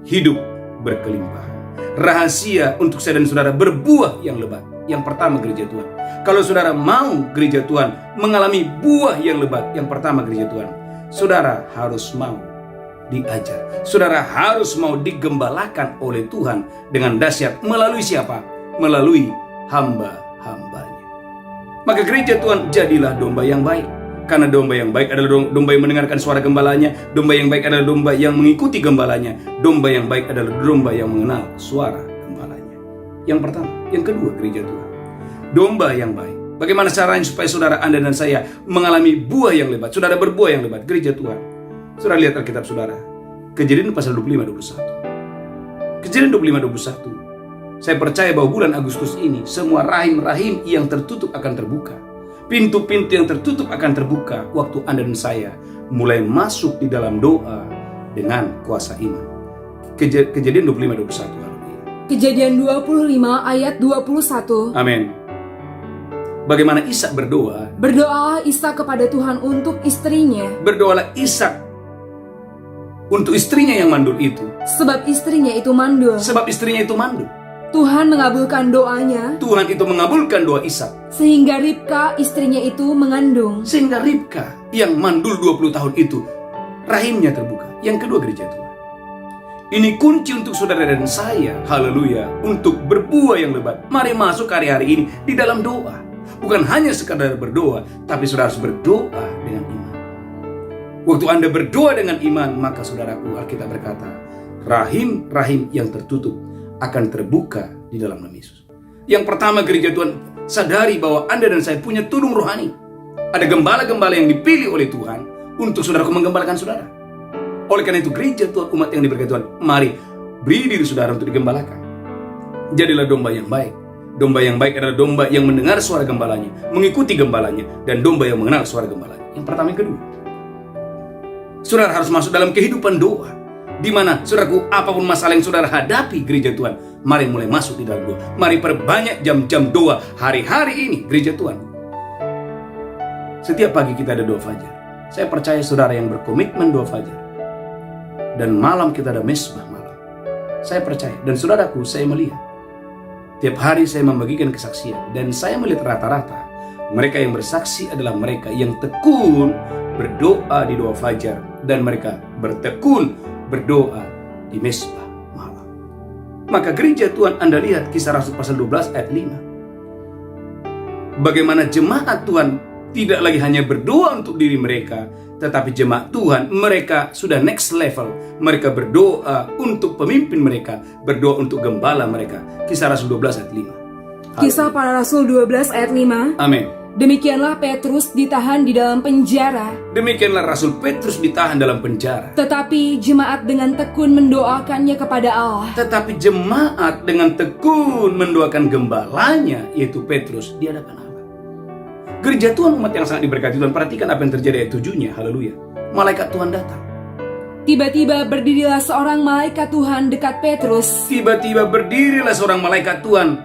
hidup berkelimpahan, rahasia untuk saya dan saudara berbuah yang lebat. Yang pertama, gereja Tuhan, kalau saudara mau gereja Tuhan mengalami buah yang lebat, yang pertama gereja Tuhan, saudara harus mau diajar. Saudara harus mau digembalakan oleh Tuhan dengan dahsyat. Melalui siapa? Melalui hamba-hambanya. Maka gereja Tuhan, jadilah domba yang baik. Karena domba yang baik adalah domba yang mendengarkan suara gembalanya. Domba yang baik adalah domba yang mengikuti gembalanya. Domba yang baik adalah domba yang mengenal suara gembalanya. Yang pertama. Yang kedua, gereja Tuhan, domba yang baik. Bagaimana caranya supaya saudara, Anda dan saya mengalami buah yang lebat, saudara berbuah yang lebat, gereja Tuhan? Saudara lihat Alkitab saudara, Kejadian pasal 25-21. Kejadian 25-21. Saya percaya bahwa bulan Agustus ini semua rahim-rahim yang tertutup akan terbuka. Pintu-pintu yang tertutup akan terbuka waktu Anda dan saya mulai masuk di dalam doa dengan kuasa iman. Kejadian 25-21. Kejadian 25 ayat 21. Amin. Bagaimana Ishak berdoa? Berdoalah Ishak kepada Tuhan untuk istrinya. Berdoalah Ishak untuk istrinya yang mandul itu. Sebab istrinya itu mandul. Sebab istrinya itu mandul. Tuhan mengabulkan doanya. Tuhan itu mengabulkan doa Ishak. Sehingga Ribka istrinya itu mengandung. Sehingga Ribka yang mandul 20 tahun itu rahimnya terbuka. Yang kedua, gereja Tuhan, ini kunci untuk saudara dan saya, haleluya, untuk berbuah yang lebat. Mari masuk hari-hari ini di dalam doa. Bukan hanya sekadar berdoa, tapi saudara harus berdoa dengan iman. Waktu Anda berdoa dengan iman, maka saudaraku, Alkitab berkata, rahim-rahim yang tertutup akan terbuka di dalam nama Yesus. Yang pertama, gereja Tuhan, sadari bahwa Anda dan saya punya tudung rohani. Ada gembala-gembala yang dipilih oleh Tuhan untuk saudaraku menggembalakan saudara. Oleh karena itu, gereja Tuhan, umat yang diberkati Tuhan, mari beri diri saudara untuk digembalakan. Jadilah domba yang baik. Domba yang baik adalah domba yang mendengar suara gembalanya, mengikuti gembalanya, dan domba yang mengenal suara gembalanya. Yang pertama. Yang kedua, saudara harus masuk dalam kehidupan doa, di mana saudaraku, apapun masalah yang saudara hadapi, gereja Tuhan, mari mulai masuk di dalam doa. Mari perbanyak jam-jam doa hari-hari ini, gereja Tuhan. Setiap pagi kita ada doa fajar. Saya percaya saudara yang berkomitmen doa fajar, dan malam kita ada mesbah malam. Saya percaya, dan saudaraku, saya melihat tiap hari saya membagikan kesaksian, dan saya melihat rata-rata mereka yang bersaksi adalah mereka yang tekun berdoa di doa fajar, dan mereka bertekun berdoa di mesbah malam. Maka gereja Tuhan, Anda lihat Kisah Rasul pasal 12 ayat 5. Bagaimana jemaat Tuhan tidak lagi hanya berdoa untuk diri mereka, tetapi jemaat Tuhan, mereka sudah next level. Mereka berdoa untuk pemimpin mereka, berdoa untuk gembala mereka. Kisah Rasul 12 ayat 5. Kisah para Rasul 12 ayat 5. Amin. Demikianlah Petrus ditahan di dalam penjara. Demikianlah Rasul Petrus ditahan dalam penjara. Tetapi jemaat dengan tekun mendoakannya kepada Allah. Tetapi jemaat dengan tekun mendoakan gembalanya, yaitu Petrus, di hadapan Allah. Gereja Tuhan, umat yang sangat diberkati Tuhan, perhatikan apa yang terjadi ayat 7-nya. Haleluya. Malaikat Tuhan datang. Tiba-tiba berdirilah seorang malaikat Tuhan dekat Petrus. Tiba-tiba berdirilah seorang malaikat Tuhan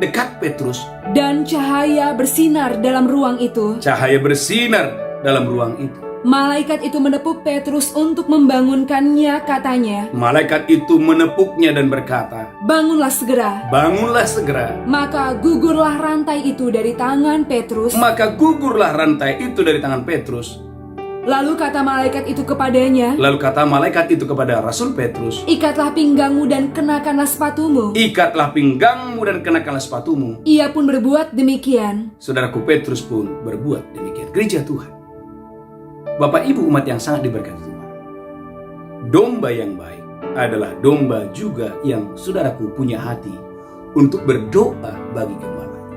dekat Petrus. Dan cahaya bersinar dalam ruang itu. Cahaya bersinar dalam ruang itu. Malaikat itu menepuk Petrus untuk membangunkannya, katanya. Malaikat itu menepuknya dan berkata, Bangunlah segera. Bangunlah segera. Maka gugurlah rantai itu dari tangan Petrus. Maka gugurlah rantai itu dari tangan Petrus. Lalu kata malaikat itu kepadanya, Lalu kata malaikat itu kepada Rasul Petrus, Ikatlah pinggangmu dan kenakanlah sepatumu. Ikatlah pinggangmu dan kenakanlah sepatumu. Ia pun berbuat demikian. Saudaraku, Petrus pun berbuat demikian. Gereja Tuhan, Bapak Ibu umat yang sangat diberkati Tuhan, domba yang baik adalah domba juga yang saudaraku punya hati untuk berdoa bagi gembala.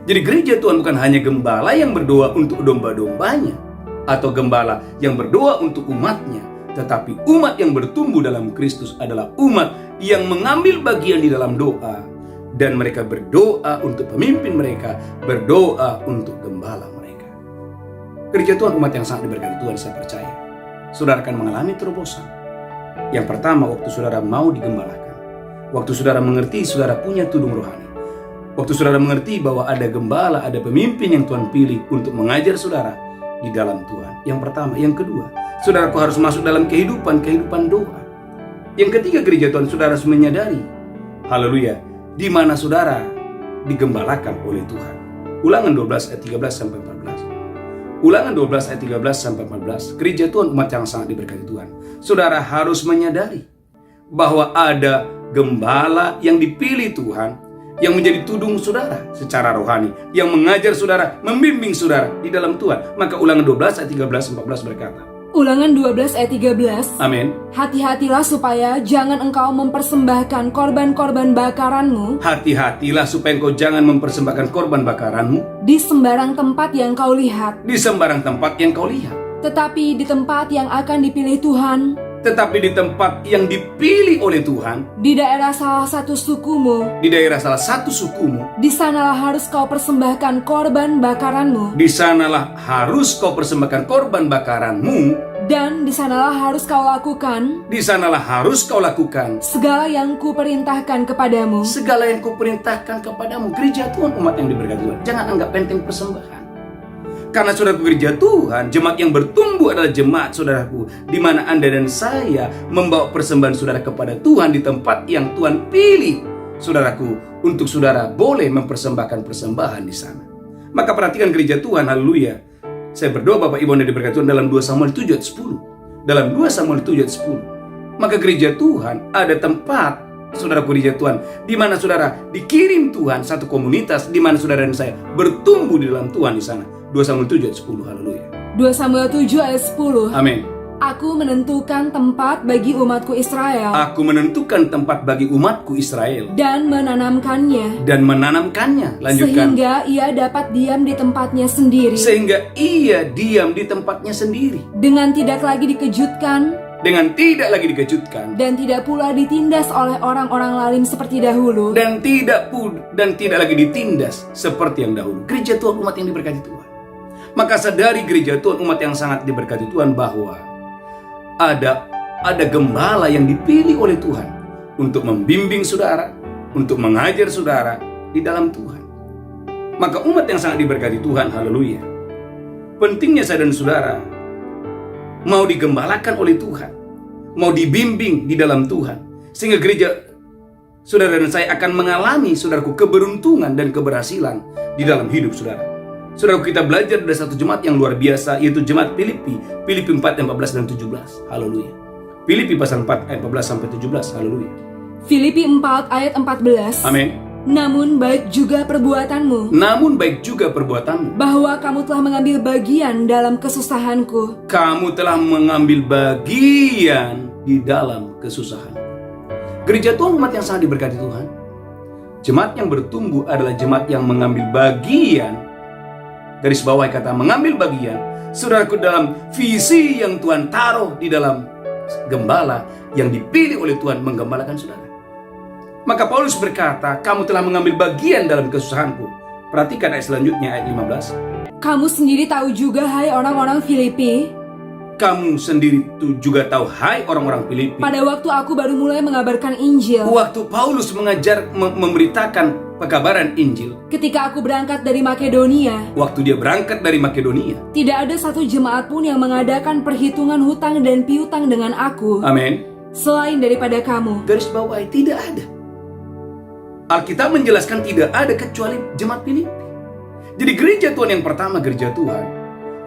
Jadi gereja Tuhan bukan hanya gembala yang berdoa untuk domba-dombanya, atau gembala yang berdoa untuk umatnya, tetapi umat yang bertumbuh dalam Kristus adalah umat yang mengambil bagian di dalam doa dan mereka berdoa untuk pemimpin mereka, berdoa untuk gembala mereka. Gereja Tuhan, umat yang sangat diberkati Tuhan, saya percaya saudara akan mengalami terobosan. Yang pertama, waktu saudara mau digembalakan, waktu saudara mengerti saudara punya tudung rohani, waktu saudara mengerti bahwa ada gembala, ada pemimpin yang Tuhan pilih untuk mengajar saudara di dalam Tuhan. Yang pertama. Yang kedua, saudaraku harus masuk dalam kehidupan doa. Yang ketiga, gereja Tuhan, saudara harus menyadari, haleluya, di mana saudara digembalakan oleh Tuhan. Ulangan 12 ayat 13 sampai 14. Ulangan 12 ayat 13 sampai 14. Gereja Tuhan, umat yang sangat diberkati Tuhan, saudara harus menyadari bahwa ada gembala yang dipilih Tuhan, yang menjadi tudung saudara secara rohani, yang mengajar saudara, membimbing saudara di dalam Tuhan. Maka Ulangan 12 ayat 13-14 berkata, Ulangan 12 ayat 13. amin. Hati-hatilah supaya jangan engkau mempersembahkan korban-korban bakaranmu Hati-hatilah supaya engkau jangan mempersembahkan korban bakaranmu di sembarang tempat yang kau lihat, di sembarang tempat yang kau lihat, tetapi di tempat yang akan dipilih Tuhan, tetapi di tempat yang dipilih oleh Tuhan, di daerah salah satu sukumu, di daerah salah satu sukumu, di sanalah harus kau persembahkan korban bakaranmu, di sanalah harus kau persembahkan korban bakaranmu, dan di sanalah harus kau lakukan di sanalah harus kau lakukan segala yang kuperintahkan kepadamu. segala yang kuperintahkan kepadamu. Gereja Tuhan, umat yang diberkati Tuhan, jangan anggap enteng persembahan. Karena saudaraku, gereja Tuhan, jemaat yang bertumbuh adalah jemaat saudaraku, di mana Anda dan saya membawa persembahan saudara kepada Tuhan di tempat yang Tuhan pilih saudaraku, untuk saudara boleh mempersembahkan persembahan di sana. Maka perhatikan gereja Tuhan, haleluya. Saya berdoa Bapak Ibu Anda diberkati Tuhan dalam 2 Samuel 7 ayat 10. Dalam 2 Samuel 7 ayat 10. Maka gereja Tuhan ada tempat, saudaraku, gereja Tuhan, di mana saudara dikirim Tuhan, satu komunitas di mana saudara dan saya bertumbuh di dalam Tuhan di sana. 2 Samuel 7 ayat 10, haleluya. 2 Samuel 7 ayat 10. Amin. Aku menentukan tempat bagi umatku Israel Aku menentukan tempat bagi umatku Israel dan menanamkannya, dan menanamkannya. Lanjutkan. sehingga ia dapat diam di tempatnya sendiri, Sehingga ia diam di tempatnya sendiri, dengan tidak lagi dikejutkan dengan tidak lagi dikejutkan, dan tidak pula ditindas oleh orang-orang lalim seperti dahulu. dan tidak lagi ditindas seperti yang dahulu. Gereja Tuhan, umat yang diberkati Tuhan, maka sadari gereja Tuhan, umat yang sangat diberkati Tuhan, bahwa ada gembala yang dipilih oleh Tuhan untuk membimbing saudara, untuk mengajar saudara di dalam Tuhan. Maka umat yang sangat diberkati Tuhan, haleluya, pentingnya saya dan saudara mau digembalakan oleh Tuhan, mau dibimbing di dalam Tuhan, sehingga gereja saudara dan saya akan mengalami, saudaraku, keberuntungan dan keberhasilan di dalam hidup saudara. Saudaraku, kita belajar dari satu jemaat yang luar biasa, yaitu jemaat Filipi. Filipi 4 ayat 14 dan 17. Haleluya. Filipi pasal 4 ayat 14 sampai 17. Haleluya. Filipi 4 ayat 14. Amin. Namun baik juga perbuatanmu, Namun baik juga perbuatanmu, bahwa kamu telah mengambil bagian dalam kesusahanku. kamu telah mengambil bagian di dalam kesusahan. Gereja Tuhan, umat yang sangat diberkati Tuhan, jemaat yang bertumbuh adalah jemaat yang mengambil bagian. Garis bawah kata mengambil bagian, saudaraku, dalam visi yang Tuhan taruh di dalam gembala yang dipilih oleh Tuhan menggembalakan saudara. Maka Paulus berkata, kamu telah mengambil bagian dalam kesusahanku. Perhatikan ayat selanjutnya, ayat 15. Kamu sendiri tahu juga, hai orang-orang Filipi, Kamu sendiri juga tahu, hai orang-orang Filipi, pada waktu aku baru mulai mengabarkan Injil, waktu Paulus memberitakan pekabaran Injil, ketika aku berangkat dari Makedonia, waktu dia berangkat dari Makedonia. tidak ada satu jemaat pun yang mengadakan perhitungan hutang dan piutang dengan aku, Amin. selain daripada kamu. Garis bawah, tidak ada. Alkitab menjelaskan tidak ada kecuali jemaat Filipi. Jadi gereja Tuhan yang pertama, gereja Tuhan,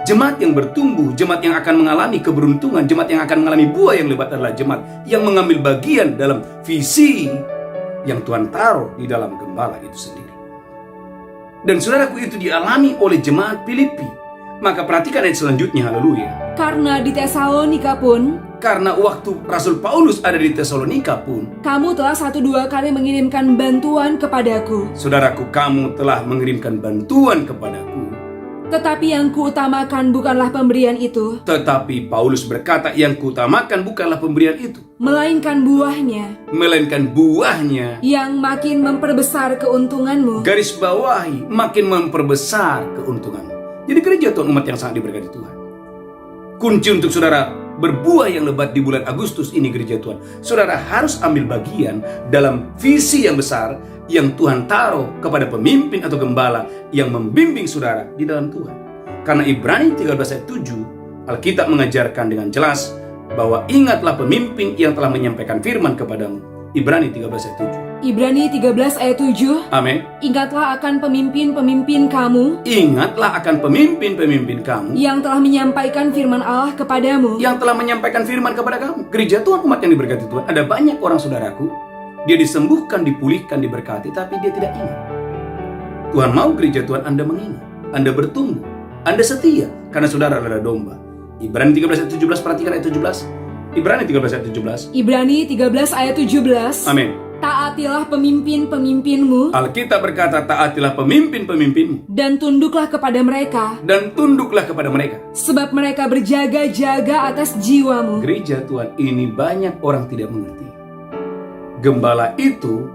jemaat yang bertumbuh, jemaat yang akan mengalami keberuntungan, jemaat yang akan mengalami buah yang lebat adalah jemaat yang mengambil bagian dalam visi yang Tuhan taruh di dalam gembala itu sendiri. Dan saudaraku, itu dialami oleh jemaat Filipi. Maka perhatikan ayat selanjutnya, haleluya. Karena di Tesalonika pun, Karena waktu Rasul Paulus ada di Tesalonika pun, kamu telah 1-2 kali mengirimkan bantuan kepadaku. saudaraku, kamu telah mengirimkan bantuan kepadaku. Tetapi yang kuutamakan bukanlah pemberian itu, Tetapi Paulus berkata, yang kuutamakan bukanlah pemberian itu, melainkan buahnya, melainkan buahnya. yang makin memperbesar keuntunganmu. Garis bawahi, makin memperbesar keuntungan. Jadi gereja Tuhan, umat yang sangat diberkati Tuhan, kunci untuk saudara berbuah yang lebat di bulan Agustus ini, gereja Tuhan, saudara harus ambil bagian dalam visi yang besar yang Tuhan taruh kepada pemimpin atau gembala yang membimbing saudara di dalam Tuhan. Karena Ibrani 13 ayat 7, Alkitab mengajarkan dengan jelas bahwa ingatlah pemimpin yang telah menyampaikan firman kepadamu. Ibrani 13 ayat 7. Ibrani 13 ayat 7. Amin. Ingatlah akan pemimpin-pemimpin kamu Ingatlah akan pemimpin-pemimpin kamu yang telah menyampaikan firman Allah kepadamu. yang telah menyampaikan firman kepada kamu. Gereja Tuhan, umat yang diberkati Tuhan, ada banyak orang saudaraku, dia disembuhkan, dipulihkan, diberkati, tapi dia tidak ingat. Tuhan mau gereja Tuhan Anda mengingat, Anda bertumbuh, Anda setia, karena saudara adalah domba. Ibrani 13 ayat 17, perhatikan ayat 17. Ibrani 13 ayat 17. Ibrani 13 ayat 17. Amin. Taatilah pemimpin-pemimpinmu Alkitab berkata, taatilah pemimpin-pemimpinmu dan tunduklah kepada mereka, dan tunduklah kepada mereka. sebab mereka berjaga-jaga atas jiwamu. Gereja Tuhan, ini banyak orang tidak mengerti. Gembala itu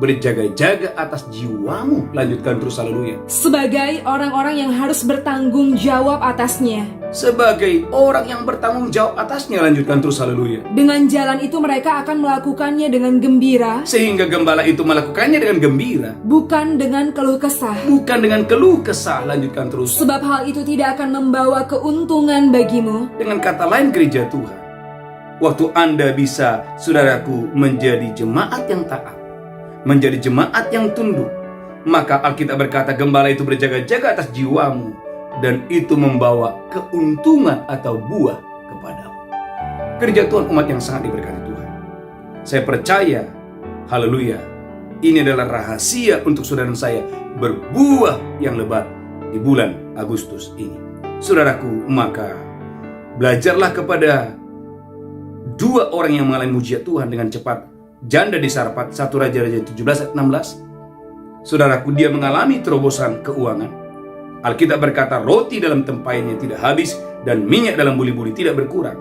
berjaga-jaga atas jiwamu. Lanjutkan terus, haleluya. Sebagai orang-orang yang harus bertanggung jawab atasnya. Sebagai orang yang bertanggung jawab atasnya, lanjutkan terus, haleluya. Dengan jalan itu mereka akan melakukannya dengan gembira, Sehingga gembala itu melakukannya dengan gembira, bukan dengan keluh kesah. bukan dengan keluh kesah. Lanjutkan terus. Sebab hal itu tidak akan membawa keuntungan bagimu. Dengan kata lain, gereja Tuhan, waktu Anda bisa, saudaraku, menjadi jemaat yang taat, menjadi jemaat yang tunduk, maka Alkitab berkata gembala itu berjaga-jaga atas jiwamu, dan itu membawa keuntungan atau buah kepadamu. Gereja Tuhan, umat yang sangat diberkati Tuhan, saya percaya, haleluya, ini adalah rahasia untuk saudara dan saya berbuah yang lebat di bulan Agustus ini. Saudaraku, maka belajarlah kepada dua orang yang mengalami mujizat Tuhan dengan cepat. Janda di Sarfat, 1 Raja-Raja 17 ayat 16. Saudaraku, dia mengalami terobosan keuangan. Alkitab berkata, roti dalam tempayannya tidak habis dan minyak dalam buli-buli tidak berkurang.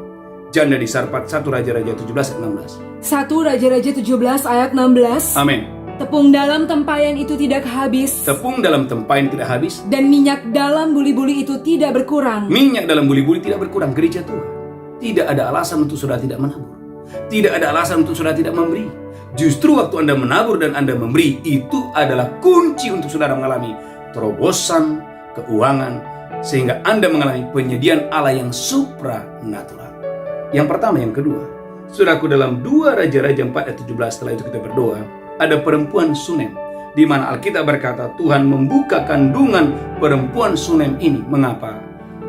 Janda di Sarfat, 1 Raja-Raja 17 ayat 16. 1 Raja-Raja 17 ayat 16. Amin. Tepung dalam tempayan itu tidak habis, Tepung dalam tempayan tidak habis, dan minyak dalam buli-buli itu tidak berkurang. minyak dalam buli-buli tidak berkurang. Gereja Tuhan, tidak ada alasan untuk saudara tidak menabur. Tidak ada alasan untuk saudara tidak memberi. Justru waktu Anda menabur dan Anda memberi, itu adalah kunci untuk saudara mengalami terobosan keuangan, sehingga Anda mengalami penyediaan Allah yang supranatural. Yang pertama, yang kedua, saudaraku, dalam 2 Raja-Raja 4 ayat 17, setelah itu kita berdoa, ada perempuan Sunem, di mana Alkitab berkata Tuhan membuka kandungan perempuan Sunem ini. Mengapa?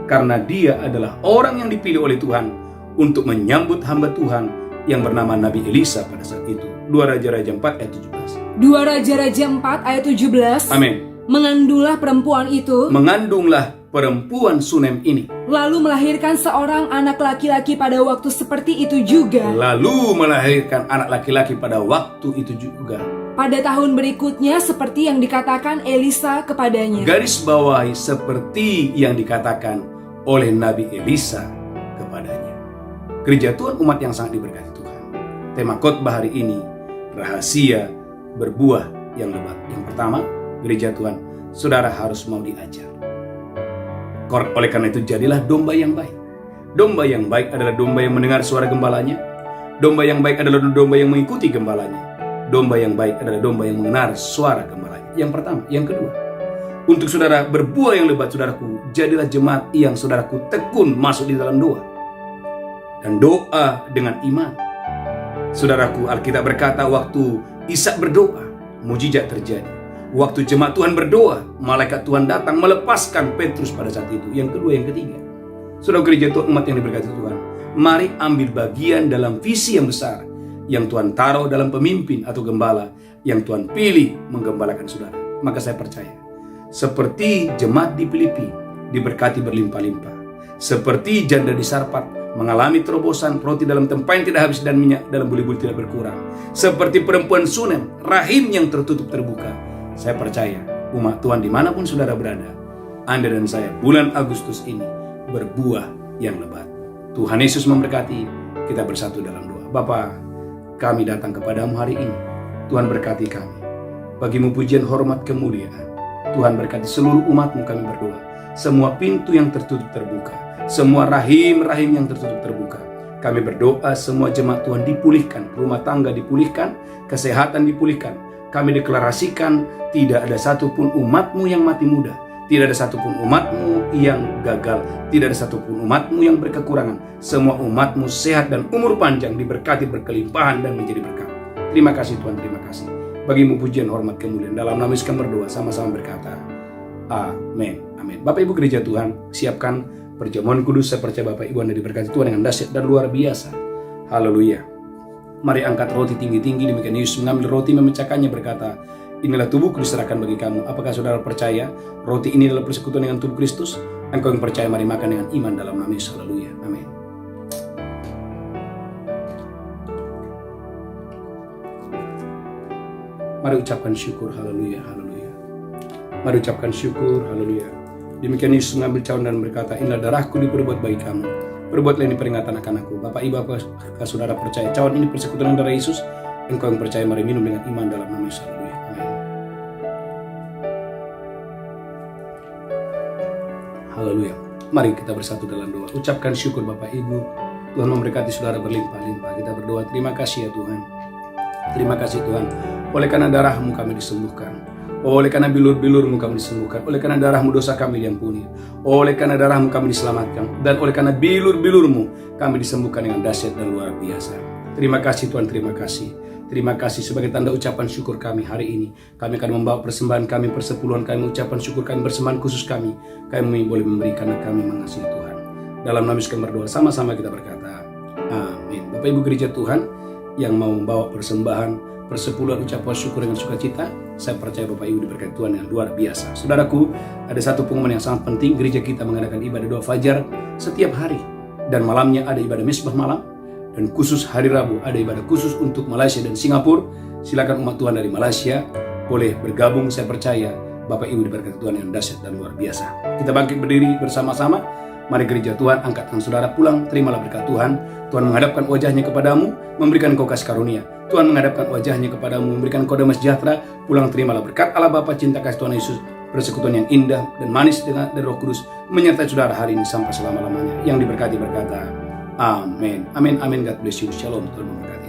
Karena dia adalah orang yang dipilih oleh Tuhan untuk menyambut hamba Tuhan yang bernama Nabi Elisa pada saat itu. 2 Raja-Raja 4 ayat 17. 2 Raja-Raja 4 ayat 17. Amin. Mengandunglah perempuan itu, Mengandunglah perempuan Sunem ini, lalu melahirkan seorang anak laki-laki pada waktu seperti itu juga. lalu melahirkan anak laki-laki pada waktu itu juga. Pada tahun berikutnya seperti yang dikatakan Elisa kepadanya. Garis bawahi, seperti yang dikatakan oleh Nabi Elisa kepadanya. Gereja Tuhan, umat yang sangat diberkati Tuhan, tema khotbah hari ini, rahasia berbuah yang lebat. Yang pertama, gereja Tuhan, saudara harus mau diajar. Oleh karena itu, jadilah domba yang baik. Domba yang baik adalah domba yang mendengar suara gembalanya. Domba yang baik adalah domba yang mengikuti gembalanya. Domba yang baik adalah domba yang mendengar suara gembalanya. Yang pertama. Yang kedua, untuk saudara berbuah yang lebat, saudaraku, jadilah jemaat yang saudaraku tekun masuk di dalam doa. Dan doa dengan iman. Saudaraku, Alkitab berkata waktu Ishak berdoa, mujizat terjadi. Waktu jemaat Tuhan berdoa, malaikat Tuhan datang melepaskan Petrus pada saat itu. Yang kedua, yang ketiga, saudara gereja Tuhan, umat yang diberkati Tuhan, mari ambil bagian dalam visi yang besar yang Tuhan taruh dalam pemimpin atau gembala yang Tuhan pilih menggembalakan saudara. Maka saya percaya, seperti jemaat di Filipi diberkati berlimpah-limpah, seperti janda di Sarfat mengalami terobosan, roti dalam tempayan tidak habis dan minyak dalam buli-buli tidak berkurang, seperti perempuan Sunem, rahim yang tertutup terbuka. Saya percaya, umat Tuhan dimanapun saudara berada, Anda dan saya bulan Agustus ini berbuah yang lebat. Tuhan Yesus memberkati. Kita bersatu dalam doa. Bapa, kami datang kepadamu hari ini. Tuhan berkati kami. Bagimu pujian, hormat, kemuliaan. Tuhan berkati seluruh umatmu, kami berdoa. Semua pintu yang tertutup terbuka. Semua rahim-rahim yang tertutup terbuka. Kami berdoa semua jemaat Tuhan dipulihkan. Rumah tangga dipulihkan. Kesehatan dipulihkan. Kami deklarasikan tidak ada satupun umatmu yang mati muda. Tidak ada satupun umatmu yang gagal. Tidak ada satupun umatmu yang berkekurangan. Semua umatmu sehat dan umur panjang, diberkati berkelimpahan dan menjadi berkat. Terima kasih Tuhan, terima kasih. Bagimu pujian, hormat, kemuliaan. Dalam nama Yesus kami berdoa, sama-sama berkata, amin, amin. Bapak Ibu Gereja Tuhan, siapkan perjamuan kudus. Saya percaya Bapak Ibu Anda diberkati Tuhan dengan dahsyat dan luar biasa. Haleluya. Mari angkat roti tinggi-tinggi. Demikian Yesus mengambil roti, memecahkannya, berkata, inilah tubuhku diserahkan bagi kamu. Apakah saudara percaya roti ini adalah persekutuan dengan tubuh Kristus? Engkau yang percaya, mari makan dengan iman dalam nama Yesus. Haleluya. Amin. Mari ucapkan syukur, haleluya, haleluya. Mari ucapkan syukur, haleluya. Demikian Yesus mengambil cawan dan berkata, inilah darahku diperbuat bagi kamu. Perbuatlah ini peringatan akan aku. Bapak Ibu, apakah saudara percaya cawan ini persekutuan darah Yesus? Engkau yang percaya, mari minum dengan iman dalam nama Yesus. Haleluya. Amin. Haleluya. Mari kita bersatu dalam doa. Ucapkan syukur Bapak Ibu. Tuhan memberkati saudara berlimpah-limpah. Kita berdoa, terima kasih ya Tuhan. Terima kasih Tuhan. Oleh karena darahmu kami disembuhkan. Oleh karena bilur-bilurmu kami disembuhkan. Oleh karena darahmu dosa kami diampuni. Oleh karena darahmu kami diselamatkan. Dan oleh karena bilur-bilurmu kami disembuhkan dengan dahsyat dan luar biasa. Terima kasih Tuhan, terima kasih. Terima kasih sebagai tanda ucapan syukur kami hari ini. Kami akan membawa persembahan kami, persepuluhan kami, ucapan syukur kami, persembahan khusus kami. Kami boleh memberi karena kami mengasihi Tuhan. Dalam nama Yesus kami berdoa, sama-sama kita berkata, amin. Bapak Ibu Gereja Tuhan yang mau membawa persembahan, persepuluhan, ucapan syukur dengan sukacita, saya percaya Bapak Ibu diberkati Tuhan yang luar biasa. Saudaraku, ada satu pengumuman yang sangat penting. Gereja kita mengadakan ibadah doa fajar setiap hari. Dan malamnya ada ibadah misbah malam. Dan khusus hari Rabu ada ibadah khusus untuk Malaysia dan Singapura. Silakan umat Tuhan dari Malaysia boleh bergabung. Saya percaya Bapak Ibu diberkati Tuhan yang dahsyat dan luar biasa. Kita bangkit berdiri bersama-sama. Mari Gereja Tuhan, angkat tangan saudara, pulang, terimalah berkat Tuhan. Tuhan menghadapkan wajahnya kepadamu, memberikan kau kasih karunia. Tuhan menghadapkan wajahnya kepadamu, memberikan kau damai sejahtera. Pulang, terimalah berkat Allah Bapa, cinta kasih Tuhan Yesus, persekutuan yang indah dan manis dengan Roh Kudus menyertai saudara hari ini sampai selama-lamanya. Yang diberkati berkata, amin. Amin, amin. God bless you. Shalom. Tuhan memberkati.